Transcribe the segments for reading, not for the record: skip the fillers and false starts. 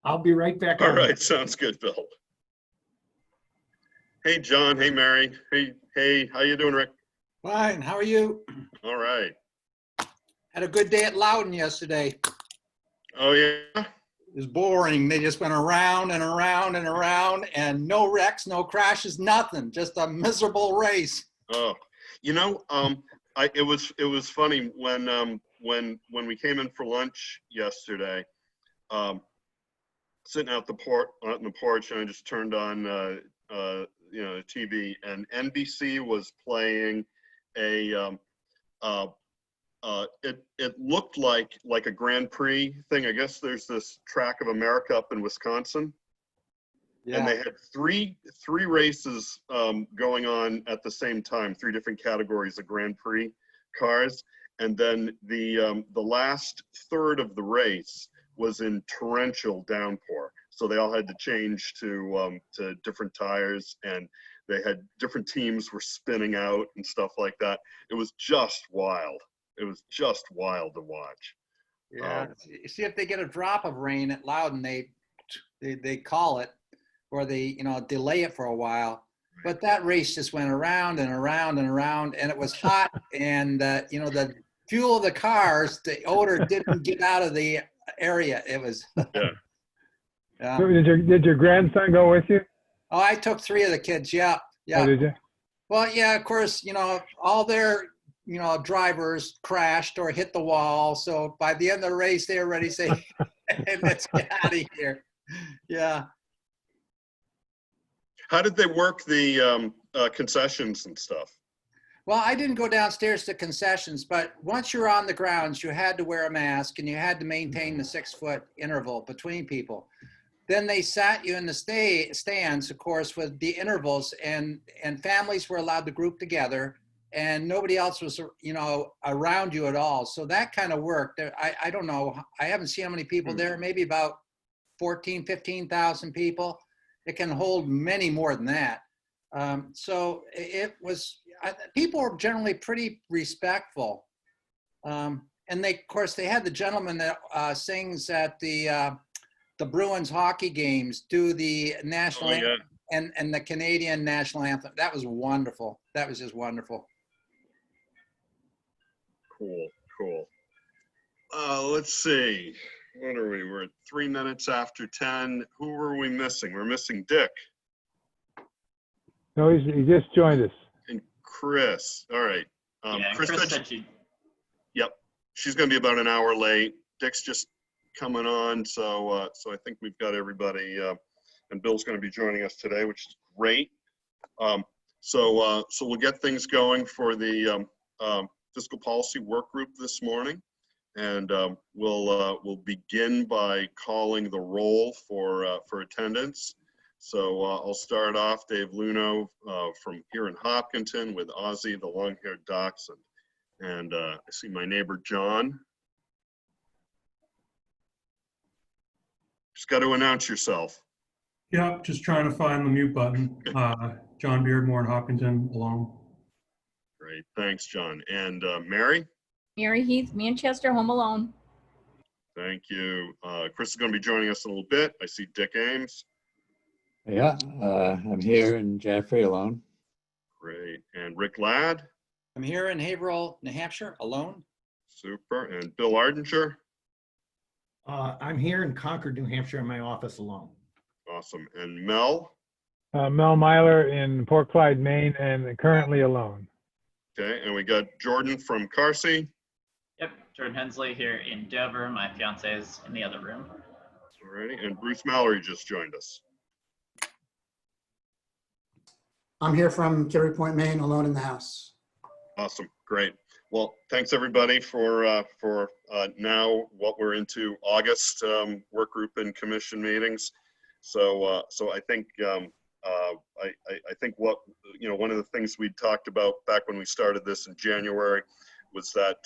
I'll be right back. All right, sounds good, Bill. Hey, John. Hey, Mary. Hey, how you doing, Rick? Fine, how are you? All right. Had a good day at Loudon yesterday. Oh, yeah? It was boring. They just went around and around and around and no wrecks, no crashes, nothing. Just a miserable race. Oh, you know, it was funny when we came in for lunch yesterday, sitting out on the porch, and I just turned on the TV, and NBC was playing a it looked like a Grand Prix thing. I guess there's this Track of America up in Wisconsin. Yeah. And they had three races going on at the same time, 3 different categories of Grand Prix cars. And then the last third of the race was in torrential downpour. So they all had to change to different tires, and they had different teams were spinning out and stuff like that. It was just wild. It was just wild to watch. Yeah, see if they get a drop of rain at Loudon, they call it, or they delay it for a while. But that race just went around and around and around, and it was hot, and the fuel of the cars, the odor didn't get out of the area. It was. Yeah. Yeah. Did your grandson go with you? Oh, I took 3 of the kids. Yeah. Oh, did you? Well, yeah, of course, all their drivers crashed or hit the wall. So by the end of the race, they were ready to say, hey, let's get out of here. Yeah. How did they work the concessions and stuff? Well, I didn't go downstairs to concessions, but once you're on the grounds, you had to wear a mask and you had to maintain the 6-foot interval between people. Then they sat you in the stands, of course, with the intervals, and families were allowed to group together, and nobody else was, around you at all. So that kind of worked. I don't know. I haven't seen how many people there, maybe about 14, 15,000 people. It can hold many more than that. So it was, people were generally pretty respectful. And of course, they had the gentleman that sings at the Bruins hockey games, do the national anthem and the Canadian national anthem. That was wonderful. That was just wonderful. Cool. Let's see. What are we? We're at 3 minutes after 10. Who were we missing? We're missing Dick. No, he just joined us. And Chris. All right. Chris said she. Yep. She's going to be about an hour late. Dick's just coming on, so I think we've got everybody, and Bill's going to be joining us today, which is great. So we'll get things going for the fiscal policy work group this morning, and we'll begin by calling the roll for attendance. So I'll start off, Dave Luneau from here in Hopkinton with Ozzie, the long-haired dachshund, and I see my neighbor John. Just got to announce yourself. Yep, just trying to find the mute button. John Beardmore in Hopkinton, alone. Great, thanks, John. And Mary? Mary Heath, Manchester, home alone. Thank you. Chris is going to be joining us in a little bit. I see Dick Ames. Yeah, I'm here in Jaffrey, alone. Great. And Rick Ladd? I'm here in Haverhill, New Hampshire, alone. Super. And Bill Ardinger? I'm here in Concord, New Hampshire, in my office alone. Awesome. And Mel? Mel Myler in Port Clyde, Maine, and currently alone. Okay. And we got Jordan from Carsey. Yep, Jordan Hensley here in Dover. My fiance is in the other room. Alrighty. And Bruce Mallory just joined us. I'm here from Kittery Point, Maine, alone in the house. Awesome. Great. Well, thanks everybody for now what we're into August work group and commission meetings. So I think I think what one of the things we talked about back when we started this in January was that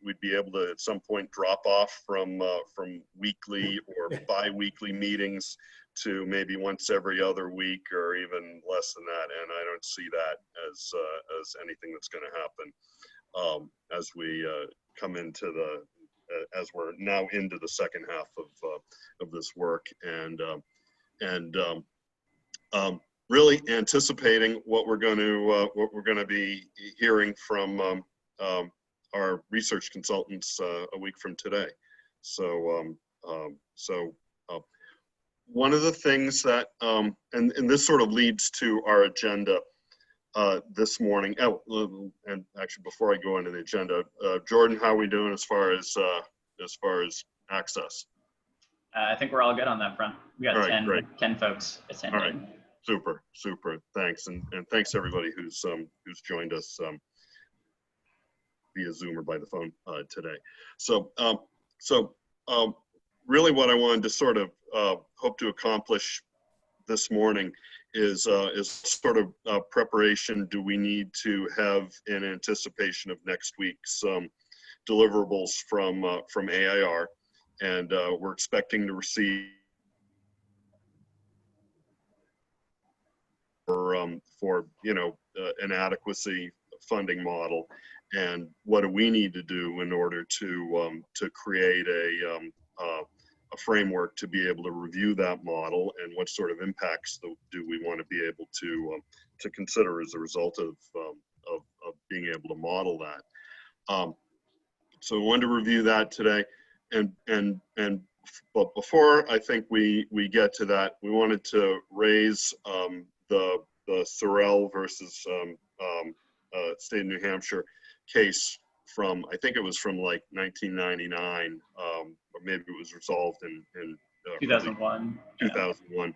we'd be able to at some point drop off from weekly or bi-weekly meetings to maybe once every other week or even less than that, and I don't see that as anything that's going to happen as we come into as we're now into the second half this work, and really anticipating what we're going to be hearing from our research consultants a week from today. So one of the things that and this sort of leads to our agenda this morning. Oh, and actually, before I go into the agenda, Jordan, how are we doing as far as access? I think we're all good on that front. We got All right, 10 folks attending. All right. Super. Thanks, and thanks to everybody who's joined us via Zoom or by the phone today. So really, what I wanted to sort of hope to accomplish this morning is sort of preparation. Do we need to have in anticipation of next week's deliverables from AIR, and we're expecting to receive for an adequacy funding model, and what do we need to do in order to create a framework to be able to review that model, and what sort of impacts do we want to be able to consider as a result of being able to model that. So I wanted to review that today, but before I think we get to that, we wanted to raise the Sorrell versus State of New Hampshire case from, I think it was from like 1999, or maybe it was resolved in 2001. 2001.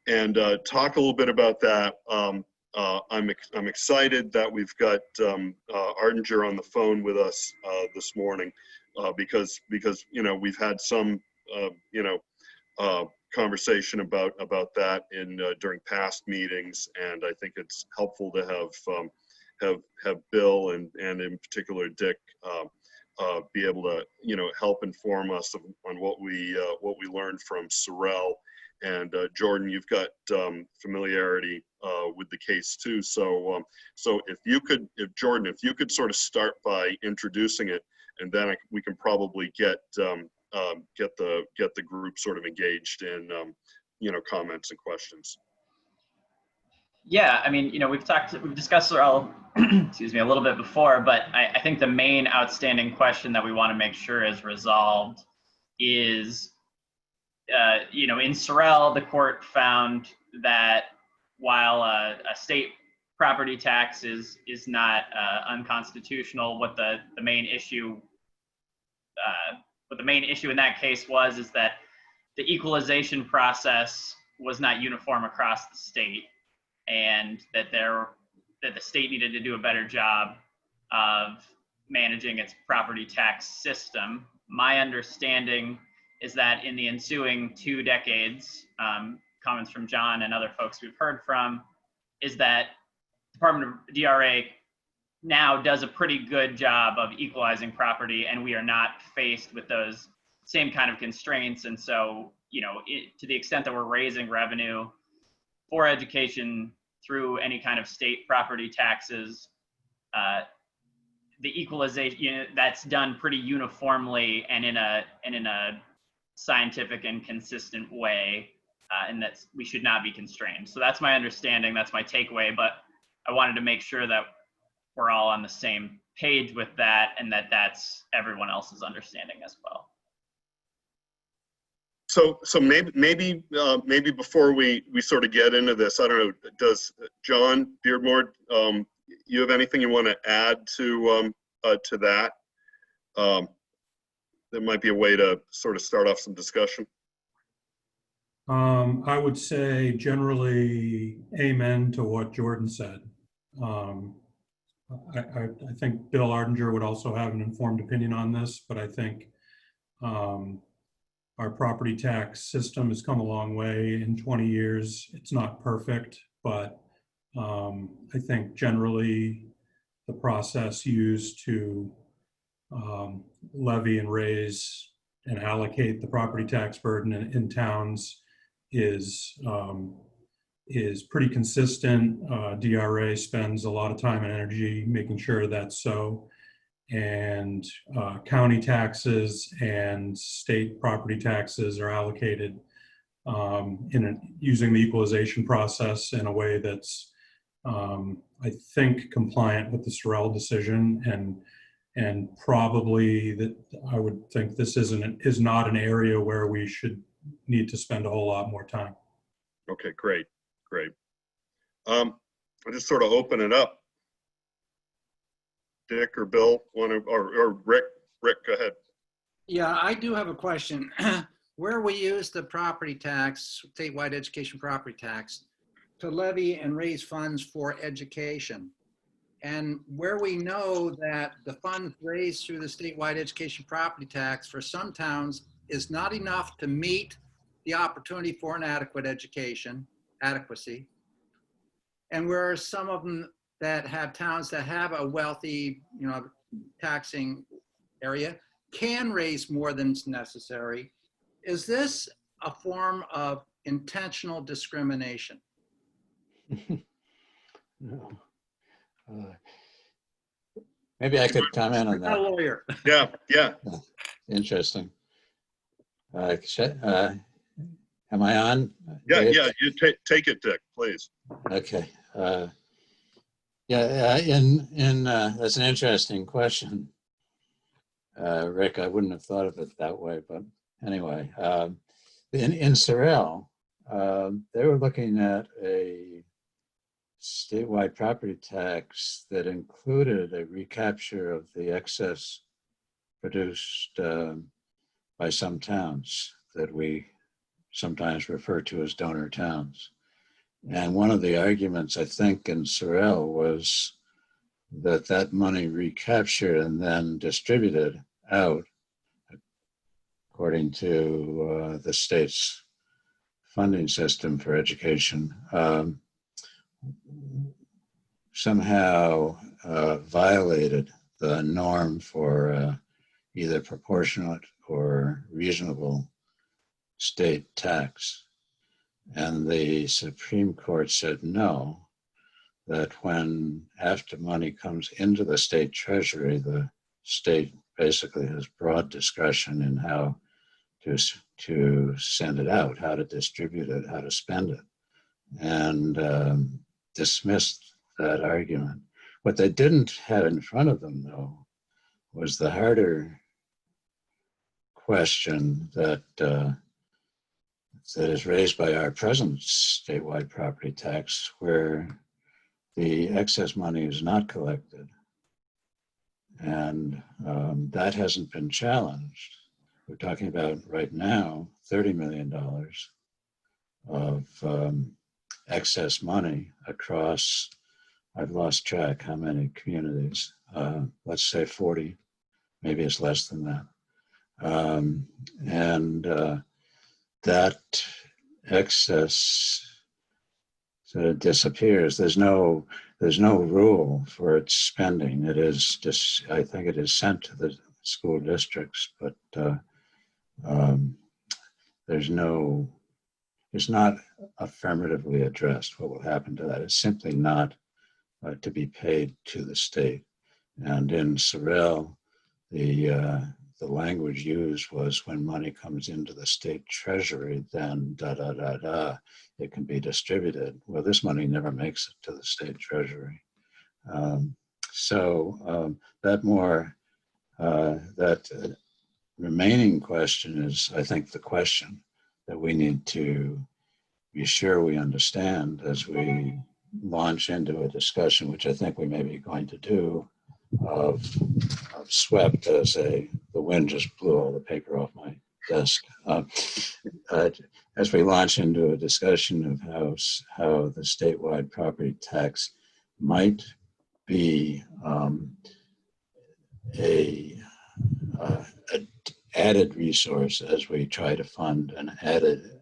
And talk a little bit about that. I'm excited that we've got Ardinger on the phone with us this morning because we've had some conversation about that during past meetings, and I think it's helpful to have Bill and in particular Dick be able to help inform us on what we learned from Sorrell. And Jordan, you've got familiarity with the case too. So Jordan, if you could sort of start by introducing it, and then we can probably get the group sort of engaged in comments and questions. Yeah, I mean, we've discussed Sorrell, excuse me, a little bit before, but I think the main outstanding question that we want to make sure is resolved is, in Sorrell, the court found that while a state property tax is not unconstitutional, what the main issue in that case is that the equalization process was not uniform across the state, and that the state needed to do a better job of managing its property tax system. My understanding is that in the ensuing 2 decades, comments from John and other folks we've heard from, is that Department of DRA now does a pretty good job of equalizing property, and we are not faced with those same kind of constraints. And so, to the extent that we're raising revenue for education through any kind of state property taxes, the equalization, that's done pretty uniformly and in a scientific and consistent way, and that we should not be constrained. So that's my understanding, that's my takeaway, but I wanted to make sure that we're all on the same page with that, and that's everyone else's understanding as well. So maybe before we sort of get into this, I don't know, does John Beardmore, you have anything you want to add to that? There might be a way to sort of start off some discussion. I would say generally amen to what Jordan said. I think Bill Ardinger would also have an informed opinion on this, but I think our property tax system has come a long way in 20 years. It's not perfect, but I think generally the process used to levy and raise and allocate the property tax burden in towns is pretty consistent. DRA spends a lot of time and energy making sure that's so. and county taxes and state property taxes are allocated using the equalization process in a way that's, I think, compliant with the Sorrell decision, and probably that I would think this is not an area where we should need to spend a whole lot more time. Okay, great. I'll just sort of open it up. Dick or Bill want to, or Rick, go ahead. Yeah, I do have a question. Where we use the property tax, statewide education property tax, to levy and raise funds for education, and where we know that the funds raised through the statewide education property tax for some towns is not enough to meet the opportunity for an adequate education, adequacy, and where some of them that have towns that have a wealthy, taxing area can raise more than is necessary. Is this a form of intentional discrimination? No. Maybe I could comment on I'm not a that. lawyer. Yeah. Interesting. Am I on? Yeah, Dave? you take it, Dick, please. Okay. That's an interesting question. Rick, I wouldn't have thought of it that way, but anyway, in Sorrell, they were looking at a statewide property tax that included a recapture of the excess produced by some towns that we sometimes refer to as donor towns. And one of the arguments, I think, in Sorrell was that money recaptured and then distributed out according to the state's funding system for education somehow violated the norm for either proportionate or reasonable state tax. And the Supreme Court said no, that when after money comes into the state treasury, the state basically has broad discretion in how to send it out, how to distribute it, how to spend it, and dismissed that argument. What they didn't have in front of them, though, was the harder question that is raised by our present statewide property tax, where the excess money is not collected. And that hasn't been challenged. We're talking about right now $30 million of excess money across, I've lost track how many communities, let's say 40, maybe it's less than that. That excess sort of disappears. There's no rule for its spending. It is just, I think it is sent to the school districts, but it's not affirmatively addressed what will happen to that. It's simply not to be paid to the state. And in Sorrell, the language used was when money comes into the state treasury, then it can be distributed. Well, this money never makes it to the state treasury. That remaining question is, I think, the question that we need to be sure we understand as we launch into a discussion, which I think we may be going to do, of SWEPT as the wind just blew all the paper off my desk. As we launch into a discussion of how the statewide property tax might be a added resource as we try to fund an added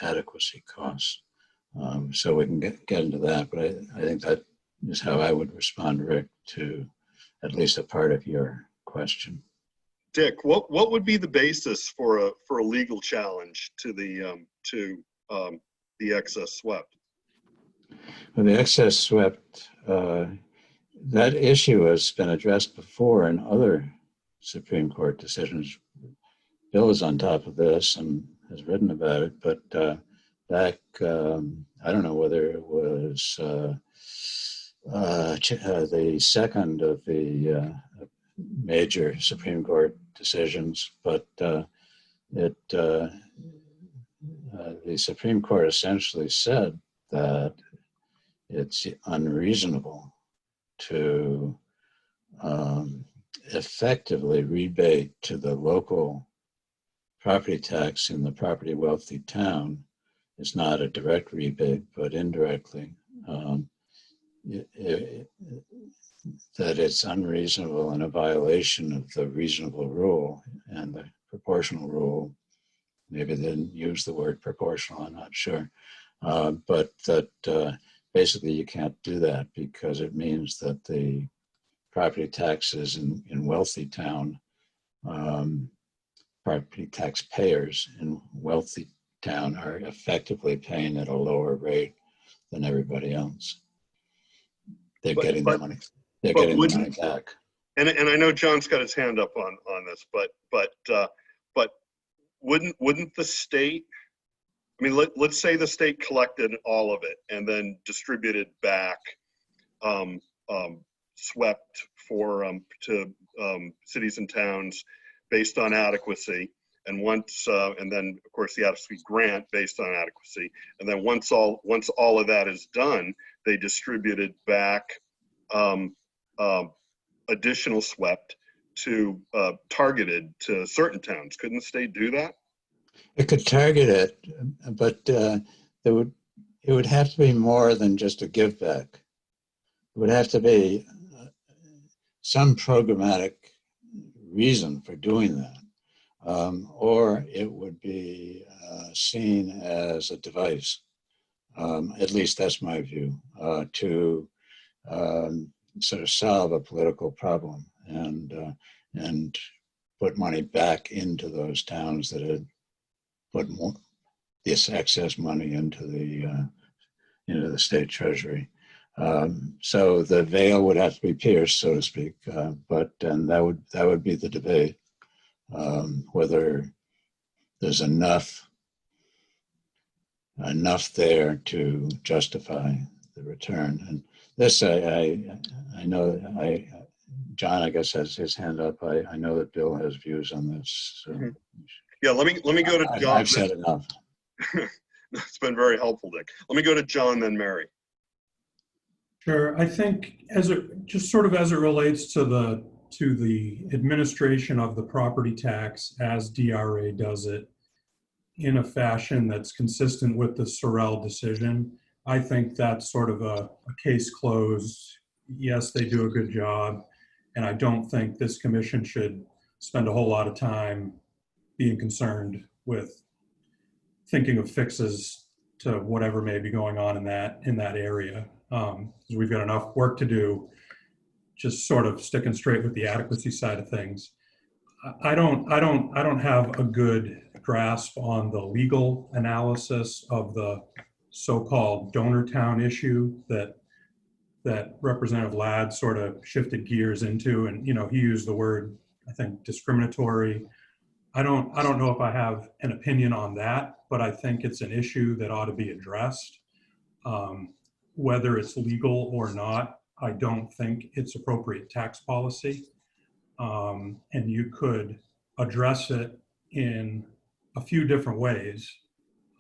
adequacy cost. So we can get into that, but I think that is how I would respond, Rick, to at least a part of your question. Dick, what would be the basis for a legal challenge to the excess swept? Well, the excess swept that issue has been addressed before in other Supreme Court decisions. Bill is on top of this and has written about it, but back, I don't know whether it was the second of the major Supreme Court decisions, but the Supreme Court essentially said that it's unreasonable to effectively rebate to the local property tax in the property wealthy town. Is not a direct rebate, but indirectly. That it's unreasonable and a violation of the reasonable rule and the proportional rule. Maybe they didn't use the word proportional, I'm not sure. But that basically you can't do that because it means that the property taxes in wealthy town, property taxpayers in wealthy town are effectively paying at a lower rate than everybody else. They're getting the money. They're getting the money back. And I know John's got his hand up on this, but wouldn't the state? I mean, let's say the state collected all of it and then distributed back, swept for to cities and towns based on adequacy. And once, and then of course the adequacy grant based on adequacy. And then once all of that is done, they distributed back additional swept to targeted to certain towns. Couldn't the state do that? It could target it, but it would have to be more than just a give back. It would have to be some programmatic reason for doing that. Or it would be seen as a device, at least that's my view, to sort of solve a political problem and put money back into those towns that had put this excess money into the state treasury. So the veil would have to be pierced, so to speak, and that would be the debate. Whether there's enough there to justify the return. And this, I know, John, I guess, has his hand up. I know that Bill has views on this. So. Mm-hmm. Yeah, let me go to John. I've said enough. It's been very helpful, Dick. Let me go to John, then Mary. Sure. I think as it relates to the administration of the property tax as DRA does it in a fashion that's consistent with the Sorrell decision, I think that's sort of a case closed. Yes, they do a good job. And I don't think this commission should spend a whole lot of time being concerned with thinking of fixes to whatever may be going on in that area. We've got enough work to do, just sort of sticking straight with the adequacy side of things. I don't have a good grasp on the legal analysis of the so-called donor town issue that Representative Ladd sort of shifted gears into, and he used the word, I think, discriminatory. I don't know if I have an opinion on that, but I think it's an issue that ought to be addressed. Whether it's legal or not, I don't think it's appropriate tax policy. And you could address it in a few different ways.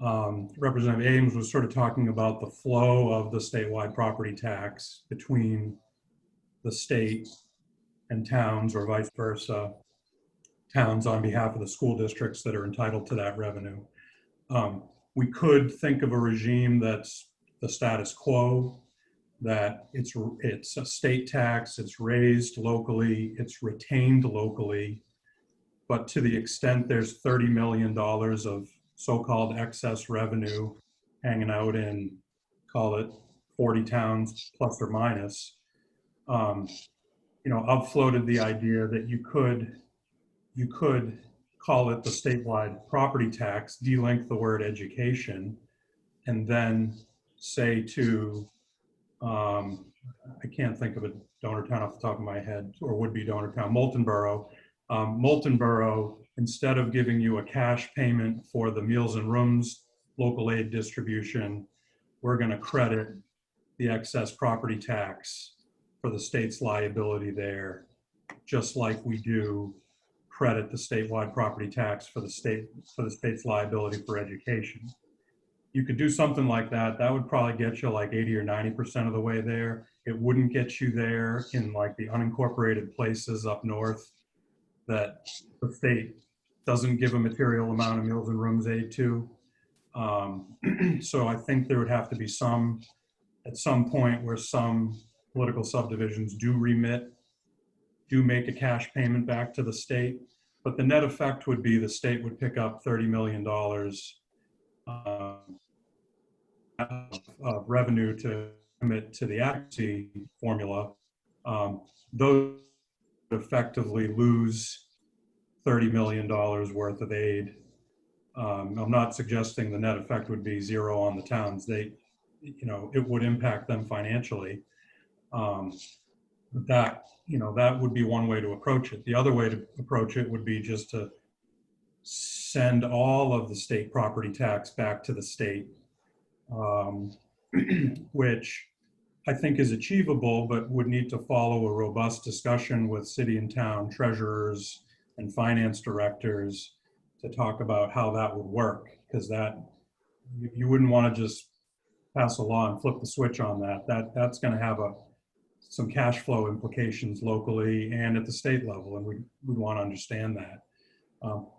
Representative Ames was sort of talking about the flow of the statewide property tax between the state and towns, or vice versa, towns on behalf of the school districts that are entitled to that revenue. We could think of a regime that's the status quo, that it's a state tax, it's raised locally, it's retained locally, but to the extent there's $30 million of so-called excess revenue hanging out in, call it 40 towns plus or minus, I've floated the idea that you could call it the statewide property tax, delink the word education, and then say to I can't think of a donor town off the top of my head, or would-be donor town, Moulton Borough. Moulton Borough, instead of giving you a cash payment for the meals and rooms local aid distribution, we're going to credit the excess property tax for the state's liability there, just like we do credit the statewide property tax for the state's liability for education. You could do something like that. That would probably get you like 80 or 90% of the way there. It wouldn't get you there in like the unincorporated places up north that the state doesn't give a material amount of meals and rooms aid to. So I think there would have to be at some point where some political subdivisions do make a cash payment back to the state. But the net effect would be the state would pick up $30 million of revenue to commit to the adequacy formula. Those would effectively lose $30 million worth of aid. I'm not suggesting the net effect would be zero on the towns. It would impact them financially. That would be one way to approach it. The other way to approach it would be just to send all of the state property tax back to the state, which I think is achievable, but would need to follow a robust discussion with city and town treasurers and finance directors to talk about how that would work, because you wouldn't want to just pass a law and flip the switch on that. That's going to have some cash flow implications locally and at the state level, and we'd want to understand that.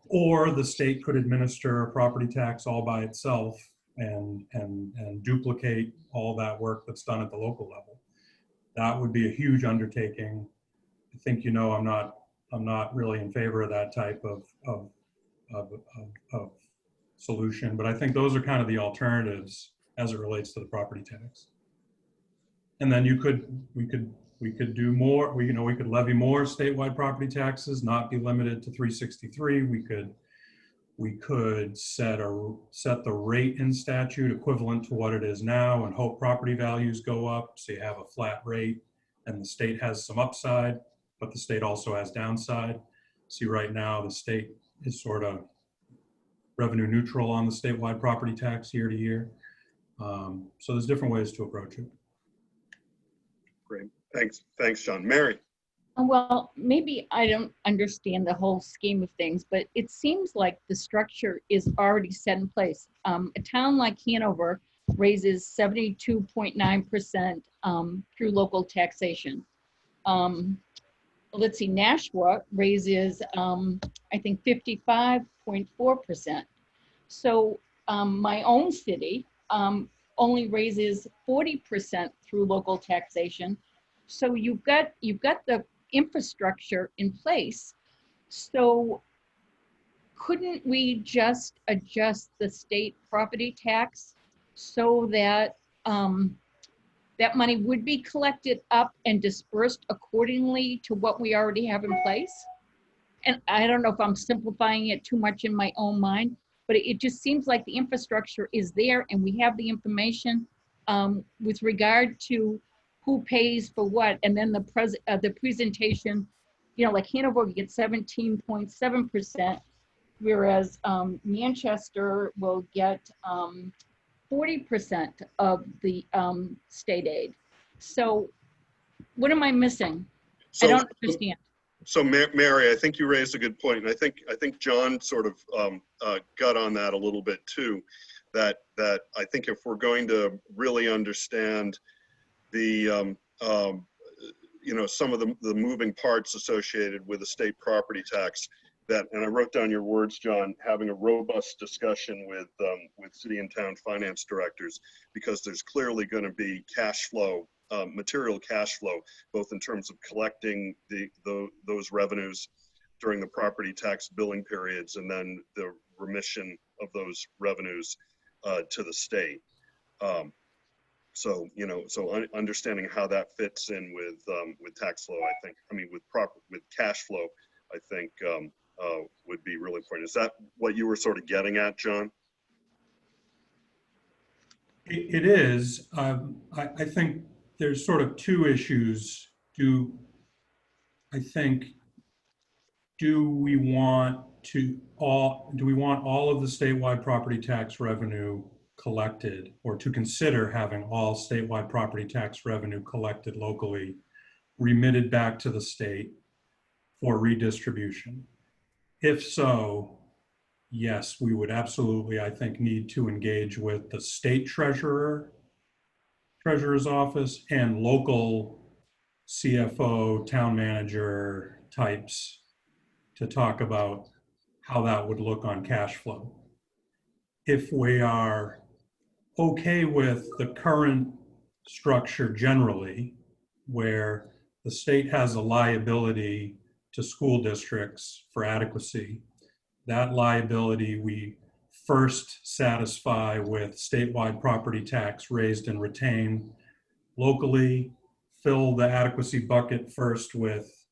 Or the state could administer a property tax all by itself and duplicate all that work that's done at the local level. That would be a huge undertaking. I think I'm not really in favor of that type of solution, but I think those are kind of the alternatives as it relates to the property tax. And then we could do more. We could levy more statewide property taxes, not be limited to 363. We could set the rate in statute equivalent to what it is now and hope property values go up, so you have a flat rate and the state has some upside, but the state also has downside. See, right now the state is sort of revenue neutral on the statewide property tax year to year. So there's different ways to approach it. Great. Thanks, John. Mary. Well, maybe I don't understand the whole scheme of things, but it seems like the structure is already set in place. A town like Hanover raises 72.9% through local taxation. Let's see, Nashua raises, I think, 55.4%. So my own city only raises 40% through local taxation. So you've got the infrastructure in place. So couldn't we just adjust the state property tax so that that money would be collected up and dispersed accordingly to what we already have in place? And I don't know if I'm simplifying it too much in my own mind, but it just seems like the infrastructure is there and we have the information with regard to who pays for what. And then the presentation, like Hanover, we get 17.7%, whereas Manchester will get 40% of the state aid. So what am I missing? I don't understand. So Mary, I think you raised a good point, and I think John sort of got on that a little bit too. That I think if we're going to really understand the some of the moving parts associated with the state property tax, and I wrote down your words, John, having a robust discussion with city and town finance directors, because there's clearly going to be cash flow. Material cash flow, both in terms of collecting those revenues during the property tax billing periods and then the remission of those revenues to the state. So understanding how that fits in with tax flow, with cash flow, I think would be really important. Is that what you were sort of getting at, John? It is. I think there's sort of two issues. Do we want all of the statewide property tax revenue collected, or to consider having all statewide property tax revenue collected locally, remitted back to the state for redistribution? If so, yes, we would absolutely, I think, need to engage with the state treasurer's office and local CFO, town manager types to talk about how that would look on cash flow. If we are okay with the current structure generally, where the state has a liability to school districts for adequacy, that liability we first satisfy with statewide property tax raised and retained locally, fill the adequacy bucket first with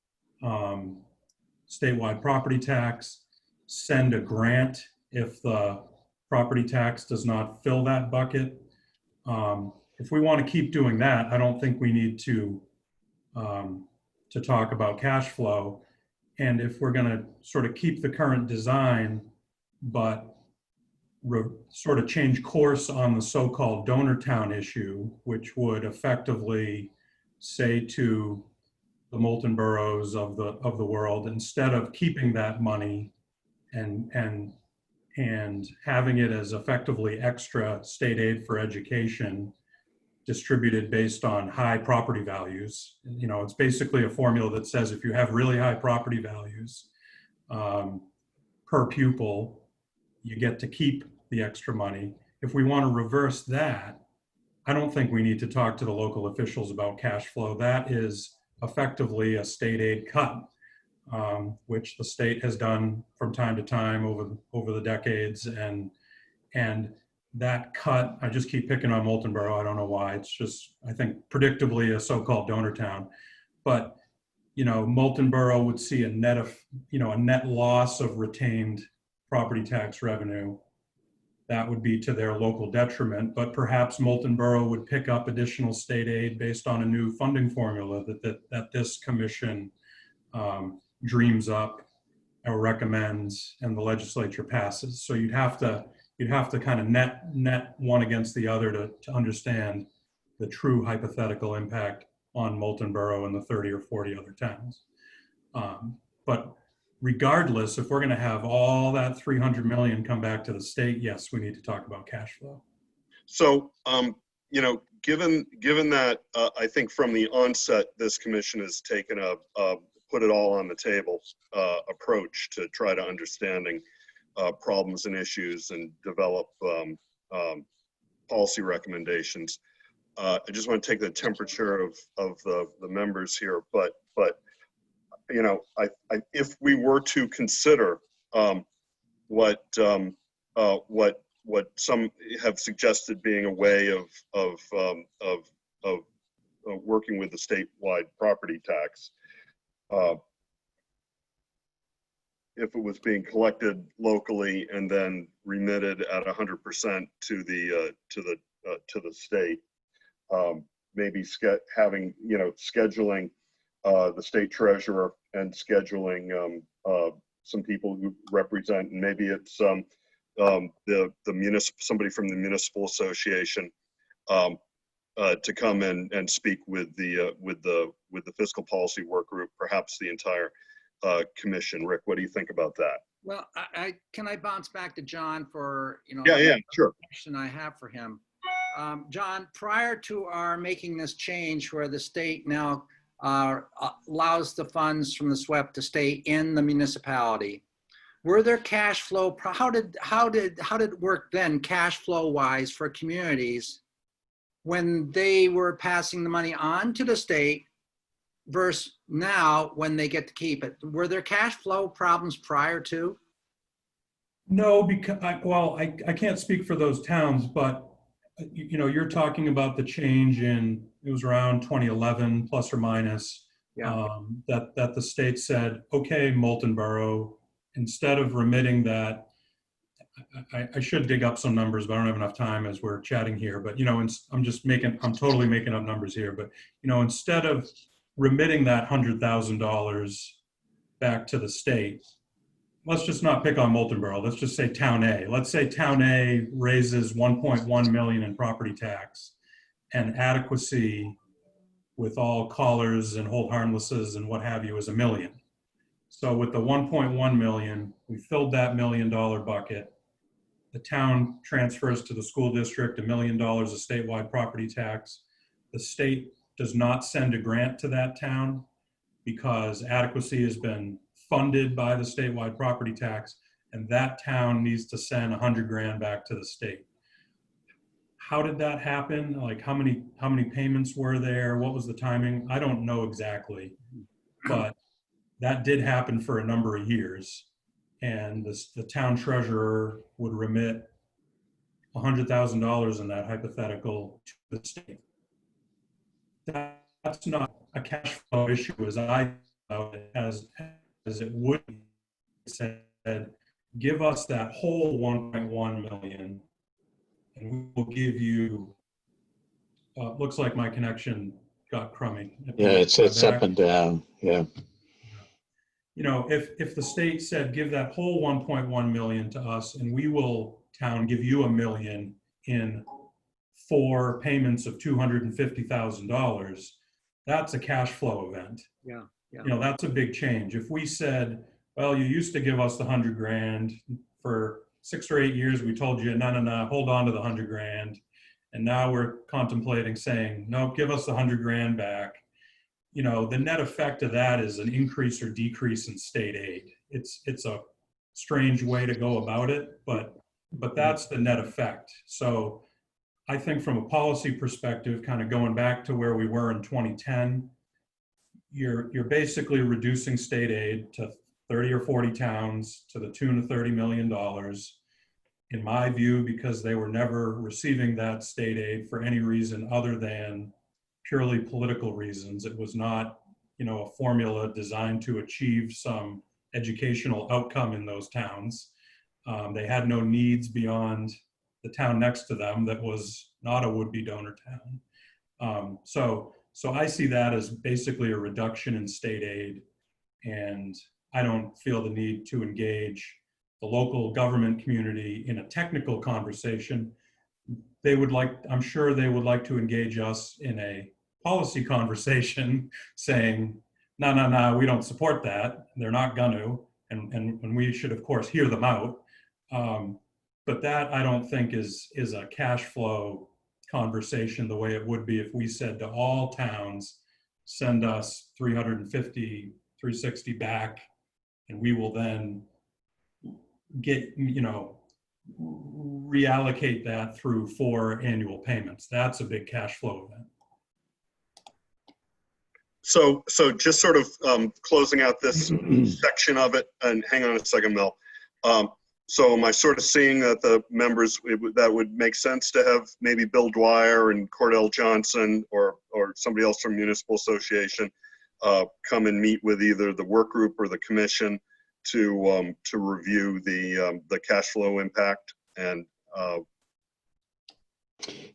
statewide property tax, send a grant if the property tax does not fill that bucket. If we want to keep doing that, I don't think we need to talk about cash flow. And if we're going to sort of keep the current design, but sort of change course on the so-called donor town issue, which would effectively say to the molten boroughs of the world, instead of keeping that money and having it as effectively extra state aid for education distributed based on high property values. You know, it's basically a formula that says if you have really high property values per pupil, you get to keep the extra money. If we want to reverse that, I don't think we need to talk to the local officials about cash flow. That is effectively a state aid cut, which the state has done from time to time over the decades. And that cut, I just keep picking on Molten Borough. I don't know why. It's just, I think, predictably a so-called donor town. But, you know, Molten Borough would see a net loss of retained property tax revenue. That would be to their local detriment, but perhaps Molten Borough would pick up additional state aid based on a new funding formula that this commission dreams up or recommends and the legislature passes. So you'd have to kind of net one against the other to understand the true hypothetical impact on Molten Borough and the 30 or 40 other towns. But regardless, if we're going to have all that 300 million come back to the state, yes, we need to talk about cash flow. So, you know, given that, I think from the onset, this commission has taken a put it all on the table approach to try to understanding problems and issues and develop policy recommendations. I just want to take the temperature of the members here, but you know, if we were to consider what some have suggested being a way of working with the statewide property tax, if it was being collected locally and then remitted at 100% to the state, maybe having, you know, scheduling the state treasurer and scheduling some people who represent, and maybe it's somebody from the municipal association to come and speak with the fiscal policy work group, perhaps the entire commission. Rick, what do you think about that? Well, can I bounce back to John for, you know, Yeah, sure. question I have for him. John, prior to our making this change where the state now allows the funds from the SWEP to stay in the municipality, were there cash flow? How did it work then, cash flow wise, for communities when they were passing the money on to the state versus now when they get to keep it? Were there cash flow problems prior to? No, because I can't speak for those towns, but you know, you're talking about the change in, it was around 2011 plus or minus, Yeah. that the state said, okay, Molten Borough, instead of remitting that I should dig up some numbers, but I don't have enough time as we're chatting here. But, you know, I'm totally making up numbers here. But, you know, instead of remitting that $100,000 back to the state, let's just not pick on Molten Borough. Let's just say Town A. Let's say Town A raises 1.1 million in property tax, and adequacy with all collars and hold harmlesses and what have you is $1 million. So with the 1.1 million, we filled that $1 million bucket. The town transfers to the school district $1 million of statewide property tax. The state does not send a grant to that town because adequacy has been funded by the statewide property tax, and that town needs to send 100 grand back to the state. How did that happen? Like how many payments were there? What was the timing? I don't know exactly, but that did happen for a number of years. And the town treasurer would remit $100,000 in that hypothetical to the state. That's not a cash flow issue as I thought it, as it would be said, give us that whole 1.1 million and we will give you, looks like my connection got crummy. Yeah, it's up and down. Yeah. You know, if the state said, give that whole 1.1 million to us and we will, town, give you $1 million in 4 payments of $250,000, that's a cash flow event. Yeah, yeah. You know, that's a big change. If we said, well, you used to give us the 100 grand for 6 or 8 years, we told you, no, hold on to the 100 grand. And now we're contemplating saying, no, give us the 100 grand back. You know, the net effect of that is an increase or decrease in state aid. It's a strange way to go about it, but that's the net effect. So I think from a policy perspective, kind of going back to where we were in 2010, you're basically reducing state aid to 30 or 40 towns to the tune of $30 million. In my view, because they were never receiving that state aid for any reason other than purely political reasons. It was not, you know, a formula designed to achieve some educational outcome in those towns. They had no needs beyond the town next to them that was not a would-be donor town. So I see that as basically a reduction in state aid, and I don't feel the need to engage the local government community in a technical conversation. They would like, I'm sure they would like to engage us in a policy conversation saying, no, we don't support that. They're not gonna, and we should of course hear them out. But that I don't think is a cash flow conversation the way it would be if we said to all towns, send us 350, 360 back, and we will then get, you know, reallocate that through 4 annual payments. That's a big cash flow event. So just sort of closing out this section of it, and hang on a second, Mel. So am I sort of seeing that the members, that would make sense to have maybe Bill Dwyer and Cordell Johnson or somebody else from Municipal Association come and meet with either the work group or the commission to review the cash flow impact? And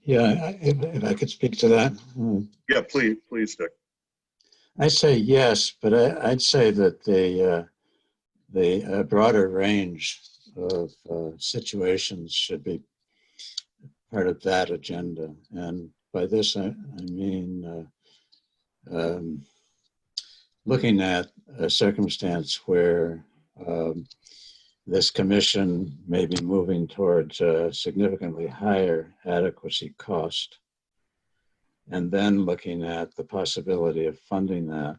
Yeah, if I could speak to that. yeah, please, Dick. I say yes, but I'd say that the broader range of situations should be part of that agenda. And by this, I mean looking at a circumstance where this commission may be moving towards a significantly higher adequacy cost, and then looking at the possibility of funding that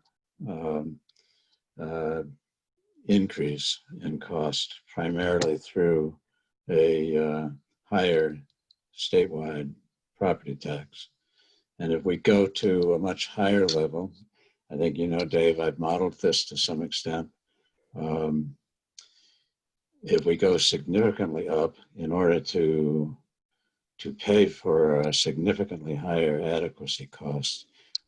increase in cost primarily through a higher statewide property tax. And if we go to a much higher level, I think, you know, Dave, I've modeled this to some extent. If we go significantly up in order to pay for a significantly higher adequacy cost,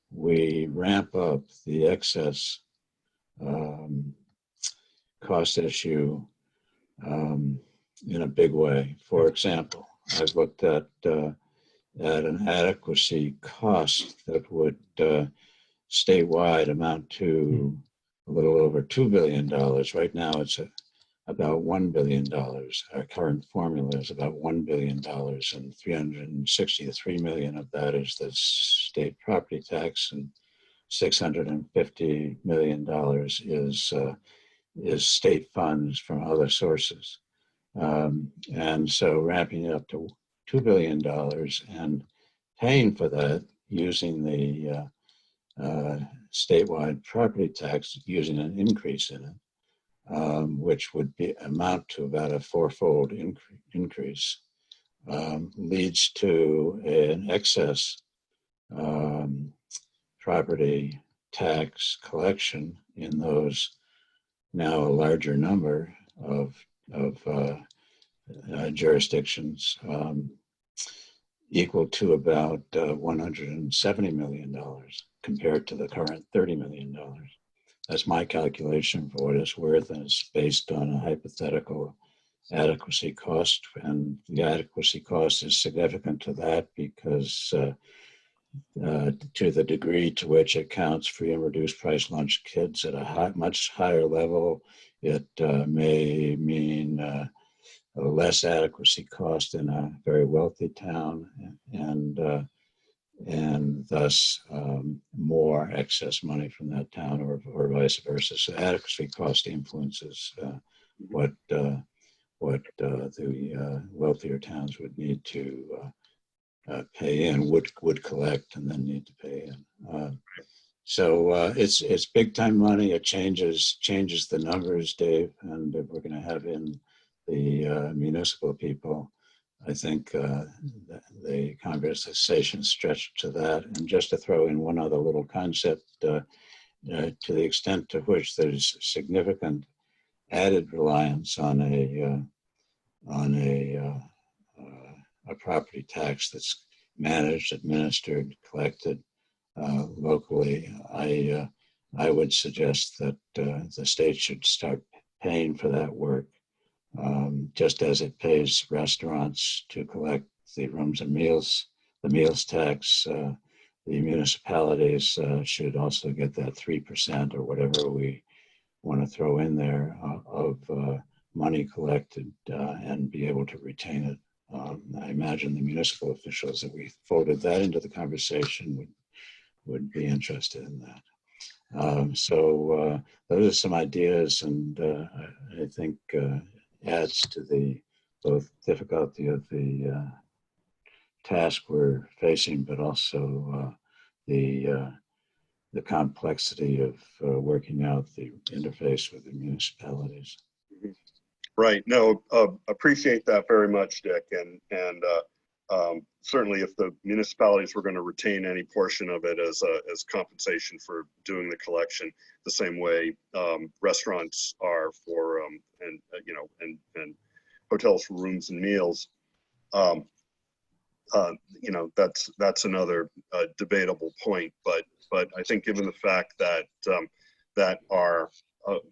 we ramp up the excess cost issue in a big way. For example, I've looked at an adequacy cost that would statewide amount to a little over $2 billion. Right now, it's about $1 billion. Our current formula is about $1 billion, and 363 million of that is the state property tax, and $650 million is state funds from other sources. And so ramping it up to $2 billion and paying for that using the statewide property tax, using an increase in it, which would amount to about a fourfold increase, leads to an excess property tax collection in those now a larger number of jurisdictions, equal to about $170 million compared to the current $30 million. That's my calculation for what it's worth, and it's based on a hypothetical adequacy cost. And the adequacy cost is significant to that because to the degree to which it counts free and reduced price lunch kids at a much higher level, it may mean a less adequacy cost in a very wealthy town, and thus more excess money from that town, or vice versa. So adequacy cost influences what the wealthier towns would need to pay in, would collect, and then need to pay in. So it's big time money. It changes the numbers, Dave, and if we're going to have in the municipal people, I think the conversation stretched to that. And just to throw in one other little concept, to the extent to which there's significant added reliance on a property tax that's managed, administered, collected locally, I would suggest that the state should start paying for that work, just as it pays restaurants to collect the rooms and meals, the meals tax. The municipalities should also get that 3% or whatever we want to throw in there of money collected and be able to retain it. I imagine the municipal officials, if we folded that into the conversation, would be interested in that. So those are some ideas, and I think adds to the both difficulty of the task we're facing, but also the complexity of working out the interface with the municipalities. Right. No, appreciate that very much, Dick. And certainly if the municipalities were going to retain any portion of it as compensation for doing the collection, the same way restaurants are for, and hotels for rooms and meals, that's another debatable point. But I think given the fact that that our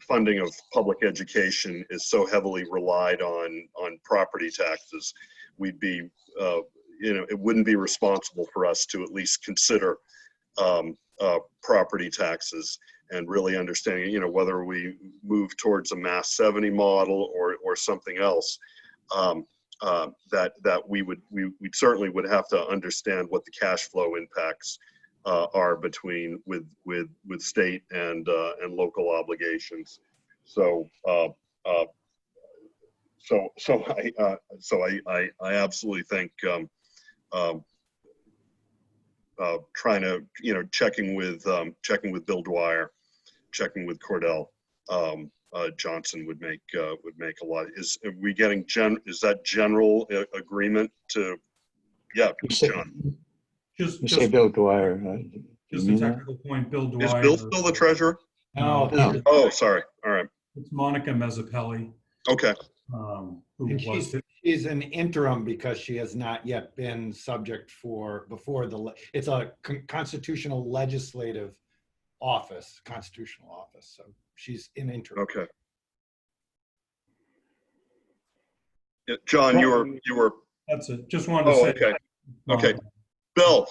funding of public education is so heavily relied on property taxes, we'd be, it wouldn't be responsible for us to at least consider property taxes and really understanding, whether we move towards a Mass 70 model or something else. That we certainly would have to understand what the cash flow impacts are between with state and local obligations. So I absolutely think trying to checking with Bill Dwyer, checking with Cordell Johnson would make a lot. Are we getting is that general agreement to? Yeah, John. You say Bill Dwyer. Just a technical point, Bill Dwyer. Is Bill still the treasurer? No. Oh, sorry. All right. It's Monica Mezzapelli. Okay. And she's an interim because she has not yet been subject it's a constitutional legislative office, constitutional office. So she's in interim. Okay. John, you were, That's it. Just wanted to oh, say. okay. Okay. Bill.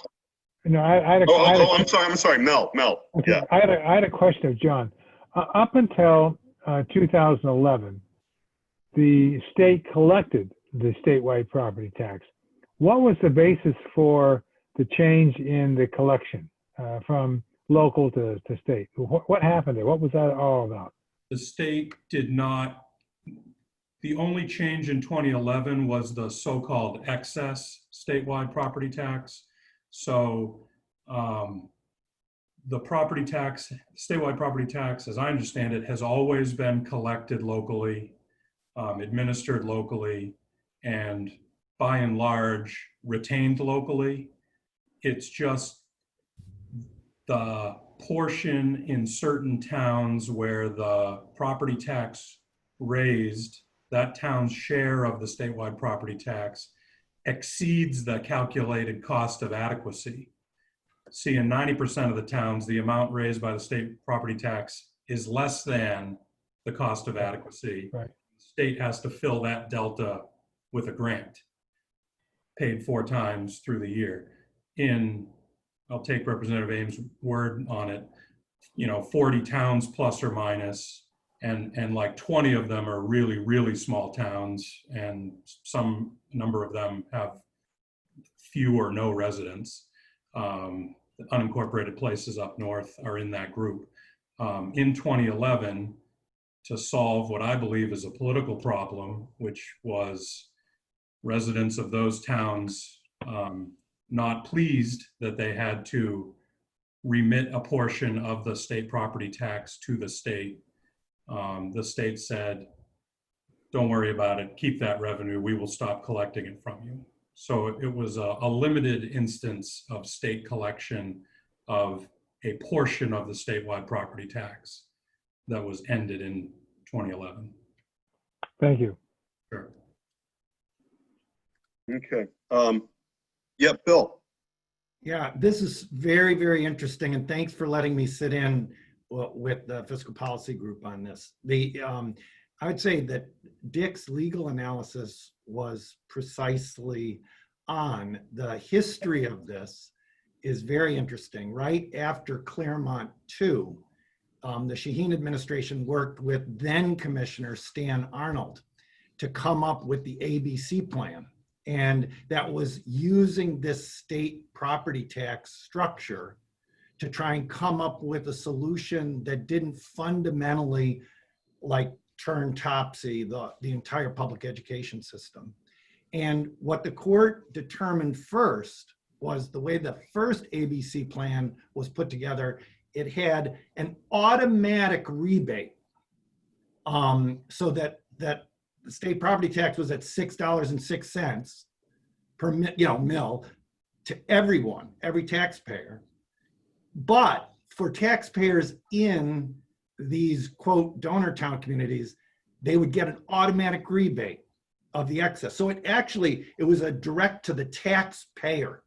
No, I had a, I'm sorry. Mel. okay, Yeah. I had a question of John. Up until 2011, the state collected the statewide property tax. What was the basis for the change in the collection from local to state? What happened there? What was that all about? The state did not, the only change in 2011 was the so-called excess statewide property tax. So the property tax, statewide property tax, as I understand it, has always been collected locally, administered locally, and by and large retained locally. It's just the portion in certain towns where the property tax raised, that town's share of the statewide property tax exceeds the calculated cost of adequacy. See, in 90% of the towns, the amount raised by the state property tax is less than the cost of adequacy. Right. The state has to fill that delta with a grant, paid 4 times through the year. I'll take Representative Ames' word on it, 40 towns plus or minus, and like 20 of them are really, really small towns, and some number of them have few or no residents. The unincorporated places up north are in that group. In 2011, to solve what I believe is a political problem, which was residents of those towns not pleased that they had to remit a portion of the state property tax to the state. The state said, don't worry about it, keep that revenue, we will stop collecting it from you. So it was a limited instance of state collection of a portion of the statewide property tax that was ended in 2011. Thank you. Sure. Okay. Yeah, Bill. Yeah, this is very, very interesting, and thanks for letting me sit in with the fiscal policy group on this. I would say that Dick's legal analysis was precisely on. The history of this is very interesting. Right after Claremont 2, the Shaheen administration worked with then Commissioner Stan Arnold to come up with the ABC plan. And that was using this state property tax structure to try and come up with a solution that didn't fundamentally turn topsy the entire public education system. And what the court determined first was the way the first ABC plan was put together, it had an automatic rebate so that the state property tax was at $6.06 per mil to everyone, every taxpayer. But for taxpayers in these quote donor town communities, they would get an automatic rebate of the excess. So it was a direct to the taxpayer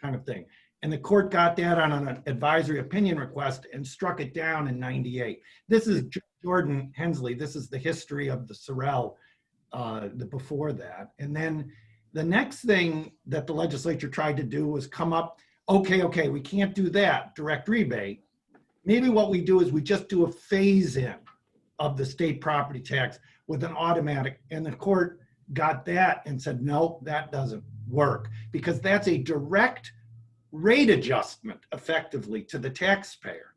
kind of thing. And the court got that on an advisory opinion request and struck it down in '98. This is Jordan Hensley. This is the history of the Sorrel before that. And then the next thing that the legislature tried to do was come up, okay, we can't do that, direct rebate. Maybe what we do is we just do a phase in of the state property tax with an automatic, and the court got that and said, no, that doesn't work because that's a direct rate adjustment effectively to the taxpayer.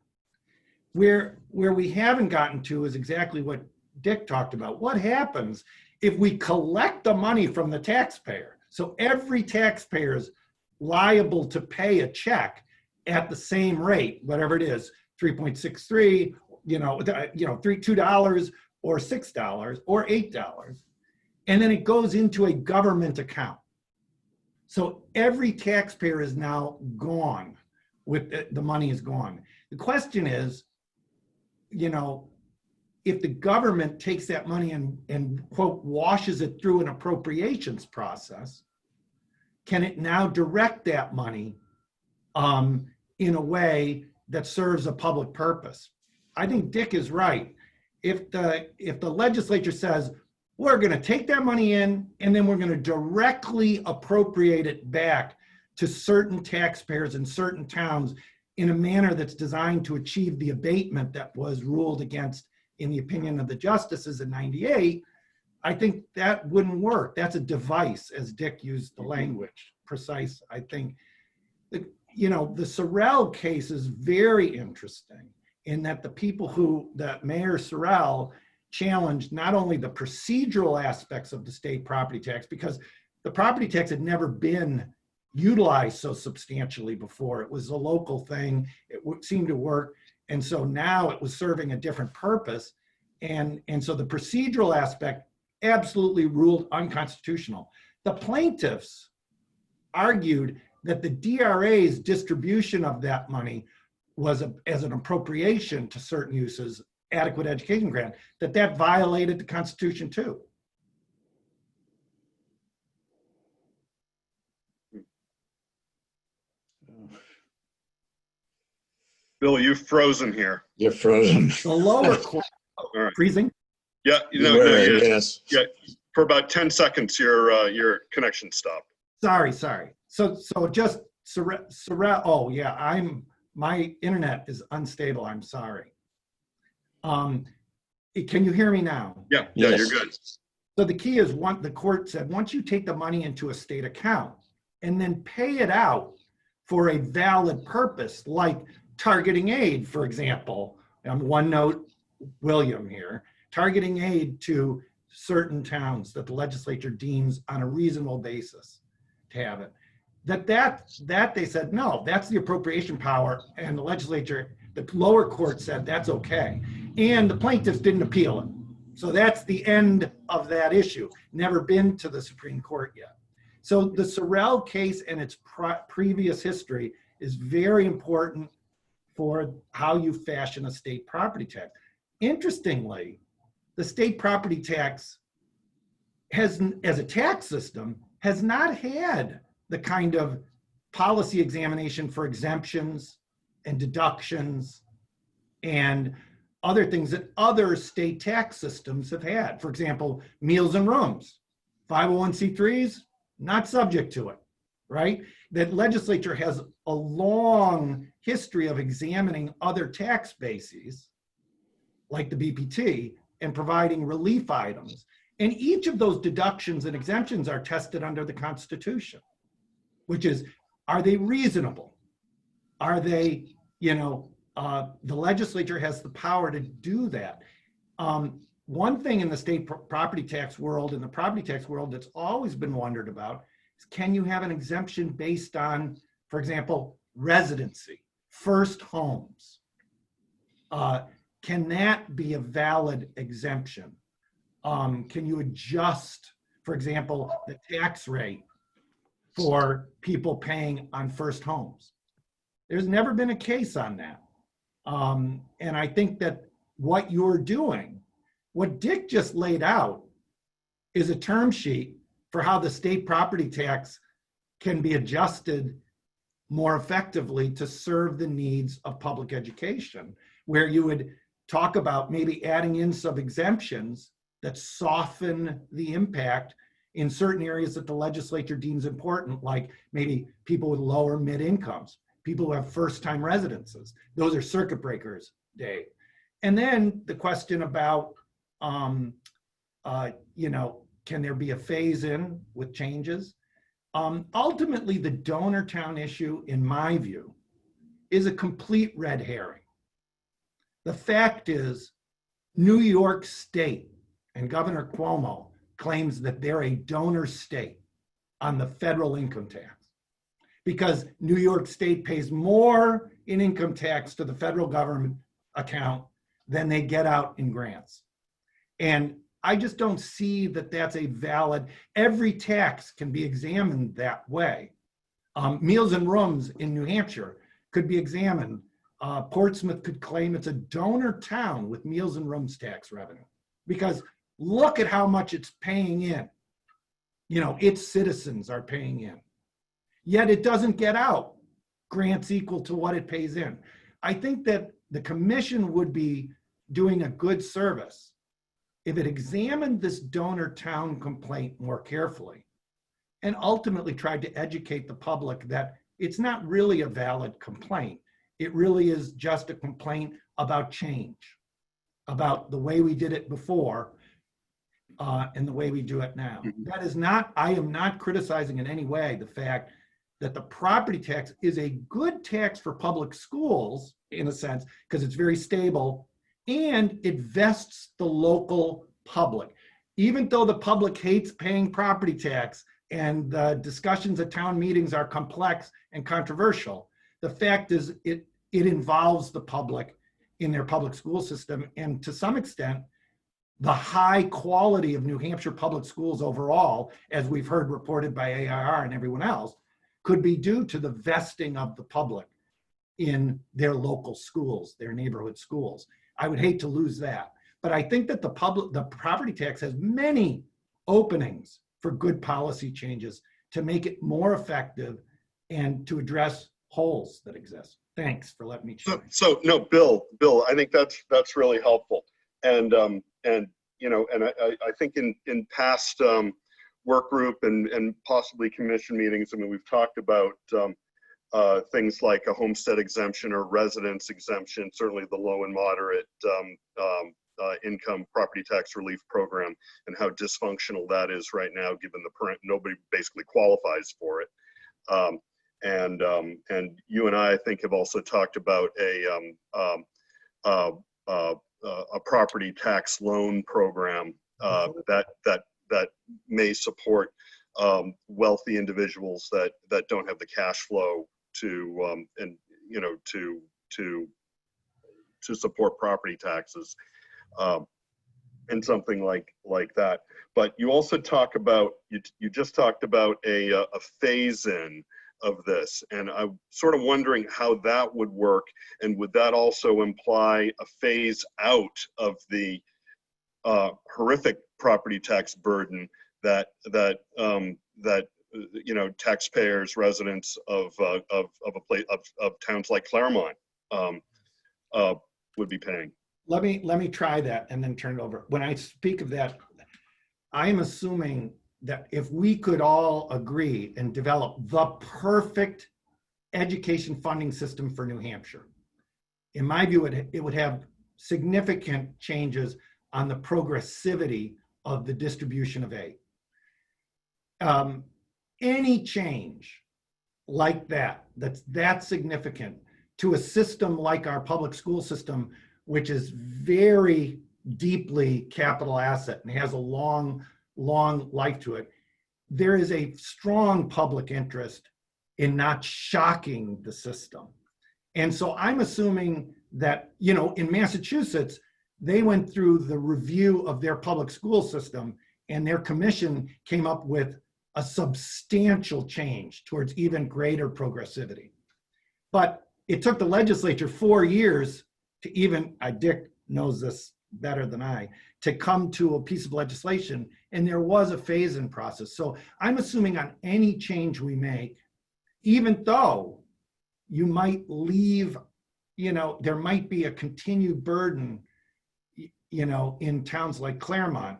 Where we haven't gotten to is exactly what Dick talked about. What happens if we collect the money from the taxpayer? So every taxpayer is liable to pay a check at the same rate, whatever it is, 3.63, $2 or $6 or $8. And then it goes into a government account. So every taxpayer is now gone with the money is gone. The question is, if the government takes that money and quote, washes it through an appropriations process, can it now direct that money in a way that serves a public purpose? I think Dick is right. If the legislature says, we're going to take that money in and then we're going to directly appropriate it back to certain taxpayers in certain towns in a manner that's designed to achieve the abatement that was ruled against in the opinion of the justices in '98, I think that wouldn't work. That's a device, as Dick used the language, precise. I think, the Sorrell case is very interesting in that that Mayor Sorrell challenged not only the procedural aspects of the state property tax, because the property tax had never been utilized so substantially before. It was a local thing. It seemed to work. And so now it was serving a different purpose. And so the procedural aspect absolutely ruled unconstitutional. The plaintiffs argued that the DRA's distribution of that money was as an appropriation to certain uses, adequate education grant, that violated the Constitution too. Bill, you've frozen here. You're frozen. The lower court, right. Freezing? Yeah, Yes. Yeah, for about 10 seconds, your connection stopped. Sorry. So just Sorrell, oh yeah, my internet is unstable, I'm sorry. Can you hear me now? Yeah, Yes. you're good. So the key is the court said, once you take the money into a state account and then pay it out for a valid purpose, like targeting aid, for example, one note, William here, targeting aid to certain towns that the legislature deems on a reasonable basis to have it. That they said, no, that's the appropriation power, and the legislature, the lower court said that's okay. And the plaintiffs didn't appeal it. So that's the end of that issue. Never been to the Supreme Court yet. So the Sorrell case and its previous history is very important for how you fashion a state property tax. Interestingly, the state property tax has, as a tax system, has not had the kind of policy examination for exemptions and deductions and other things that other state tax systems have had. For example, meals and rooms, 501c3s, not subject to it, right? That legislature has a long history of examining other tax bases, like the BPT, and providing relief items. And each of those deductions and exemptions are tested under the Constitution, which is, are they reasonable? Are they, the legislature has the power to do that. One thing in the state property tax world, in the property tax world, that's always been wondered about is, can you have an exemption based on, for example, residency, first homes? Can that be a valid exemption? Can you adjust, for example, the tax rate for people paying on first homes? There's never been a case on that. And I think that what you're doing, what Dick just laid out, is a term sheet for how the state property tax can be adjusted more effectively to serve the needs of public education, where you would talk about maybe adding in some exemptions that soften the impact in certain areas that the legislature deems important, like maybe people with lower mid-incomes, people who have first-time residences. Those are circuit breakers, Dave. And then the question about, can there be a phase-in with changes? Ultimately, the donor town issue, in my view, is a complete red herring. The fact is, New York State and Governor Cuomo claims that they're a donor state on the federal income tax, because New York State pays more in income tax to the federal government account than they get out in grants. And I just don't see that that's a valid, every tax can be examined that way. Meals and rooms in New Hampshire could be examined. Portsmouth could claim it's a donor town with meals and rooms tax revenue, because look at how much it's paying in. Its citizens are paying in. Yet it doesn't get out grants equal to what it pays in. I think that the commission would be doing a good service if it examined this donor town complaint more carefully and ultimately tried to educate the public that it's not really a valid complaint. It really is just a complaint about change, about the way we did it before and the way we do it now. That is not, I am not criticizing in any way the fact that the property tax is a good tax for public schools in a sense, because it's very stable and it vests the local public. Even though the public hates paying property tax and the discussions at town meetings are complex and controversial, the fact is it involves the public in their public school system. And to some extent, the high quality of New Hampshire public schools overall, as we've heard reported by AIR and everyone else, could be due to the vesting of the public in their local schools, their neighborhood schools. I would hate to lose that. But I think that the property tax has many openings for good policy changes to make it more effective and to address holes that exist. Thanks for letting me chime. So no, Bill, I think that's really helpful. And you know, and I think in past work group and possibly commission meetings, I mean, we've talked about things like a homestead exemption or residence exemption, certainly the low and moderate income property tax relief program, and how dysfunctional that is right now, given the nobody basically qualifies for it. And you and I think, have also talked about a property tax loan program that may support wealthy individuals that don't have the cash flow to and you know to support property taxes and something like that. But you also talk about you just talked about a phase in of this, and I'm sort of wondering how that would work, and would that also imply a phase out of the horrific property tax burden that you know, taxpayers, residents of towns like Claremont would be paying? Let me try that and then turn it over. When I speak of that, I'm assuming that if we could all agree and develop the perfect education funding system for New Hampshire, in my view, it would have significant changes on the progressivity of the distribution of aid. Any change like that's that significant to a system like our public school system, which is very deeply capital asset and has a long life to it, there is a strong public interest in not shocking the system. And so I'm assuming that, you know, in Massachusetts, they went through the review of their public school system, and their commission came up with a substantial change towards even greater progressivity. But it took the legislature 4 years to even, Dick knows this better than I, to come to a piece of legislation, and there was a phase-in process. So I'm assuming on any change we make, even though you might leave, you know, there might be a continued burden, you know, in towns like Claremont,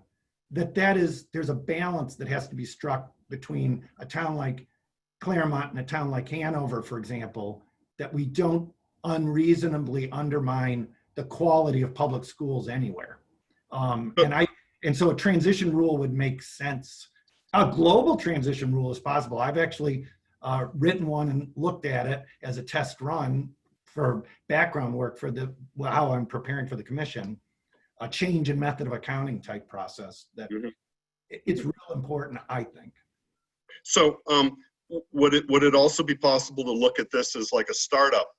there's a balance that has to be struck between a town like Claremont and a town like Hanover, for example, that we don't unreasonably undermine the quality of public schools anywhere. And so a transition rule would make sense. A global transition rule is possible. I've actually written one and looked at it as a test run for background work for how I'm preparing for the commission, a change in method of accounting type process that it's real important, I think. So would it also be possible to look at this as like a startup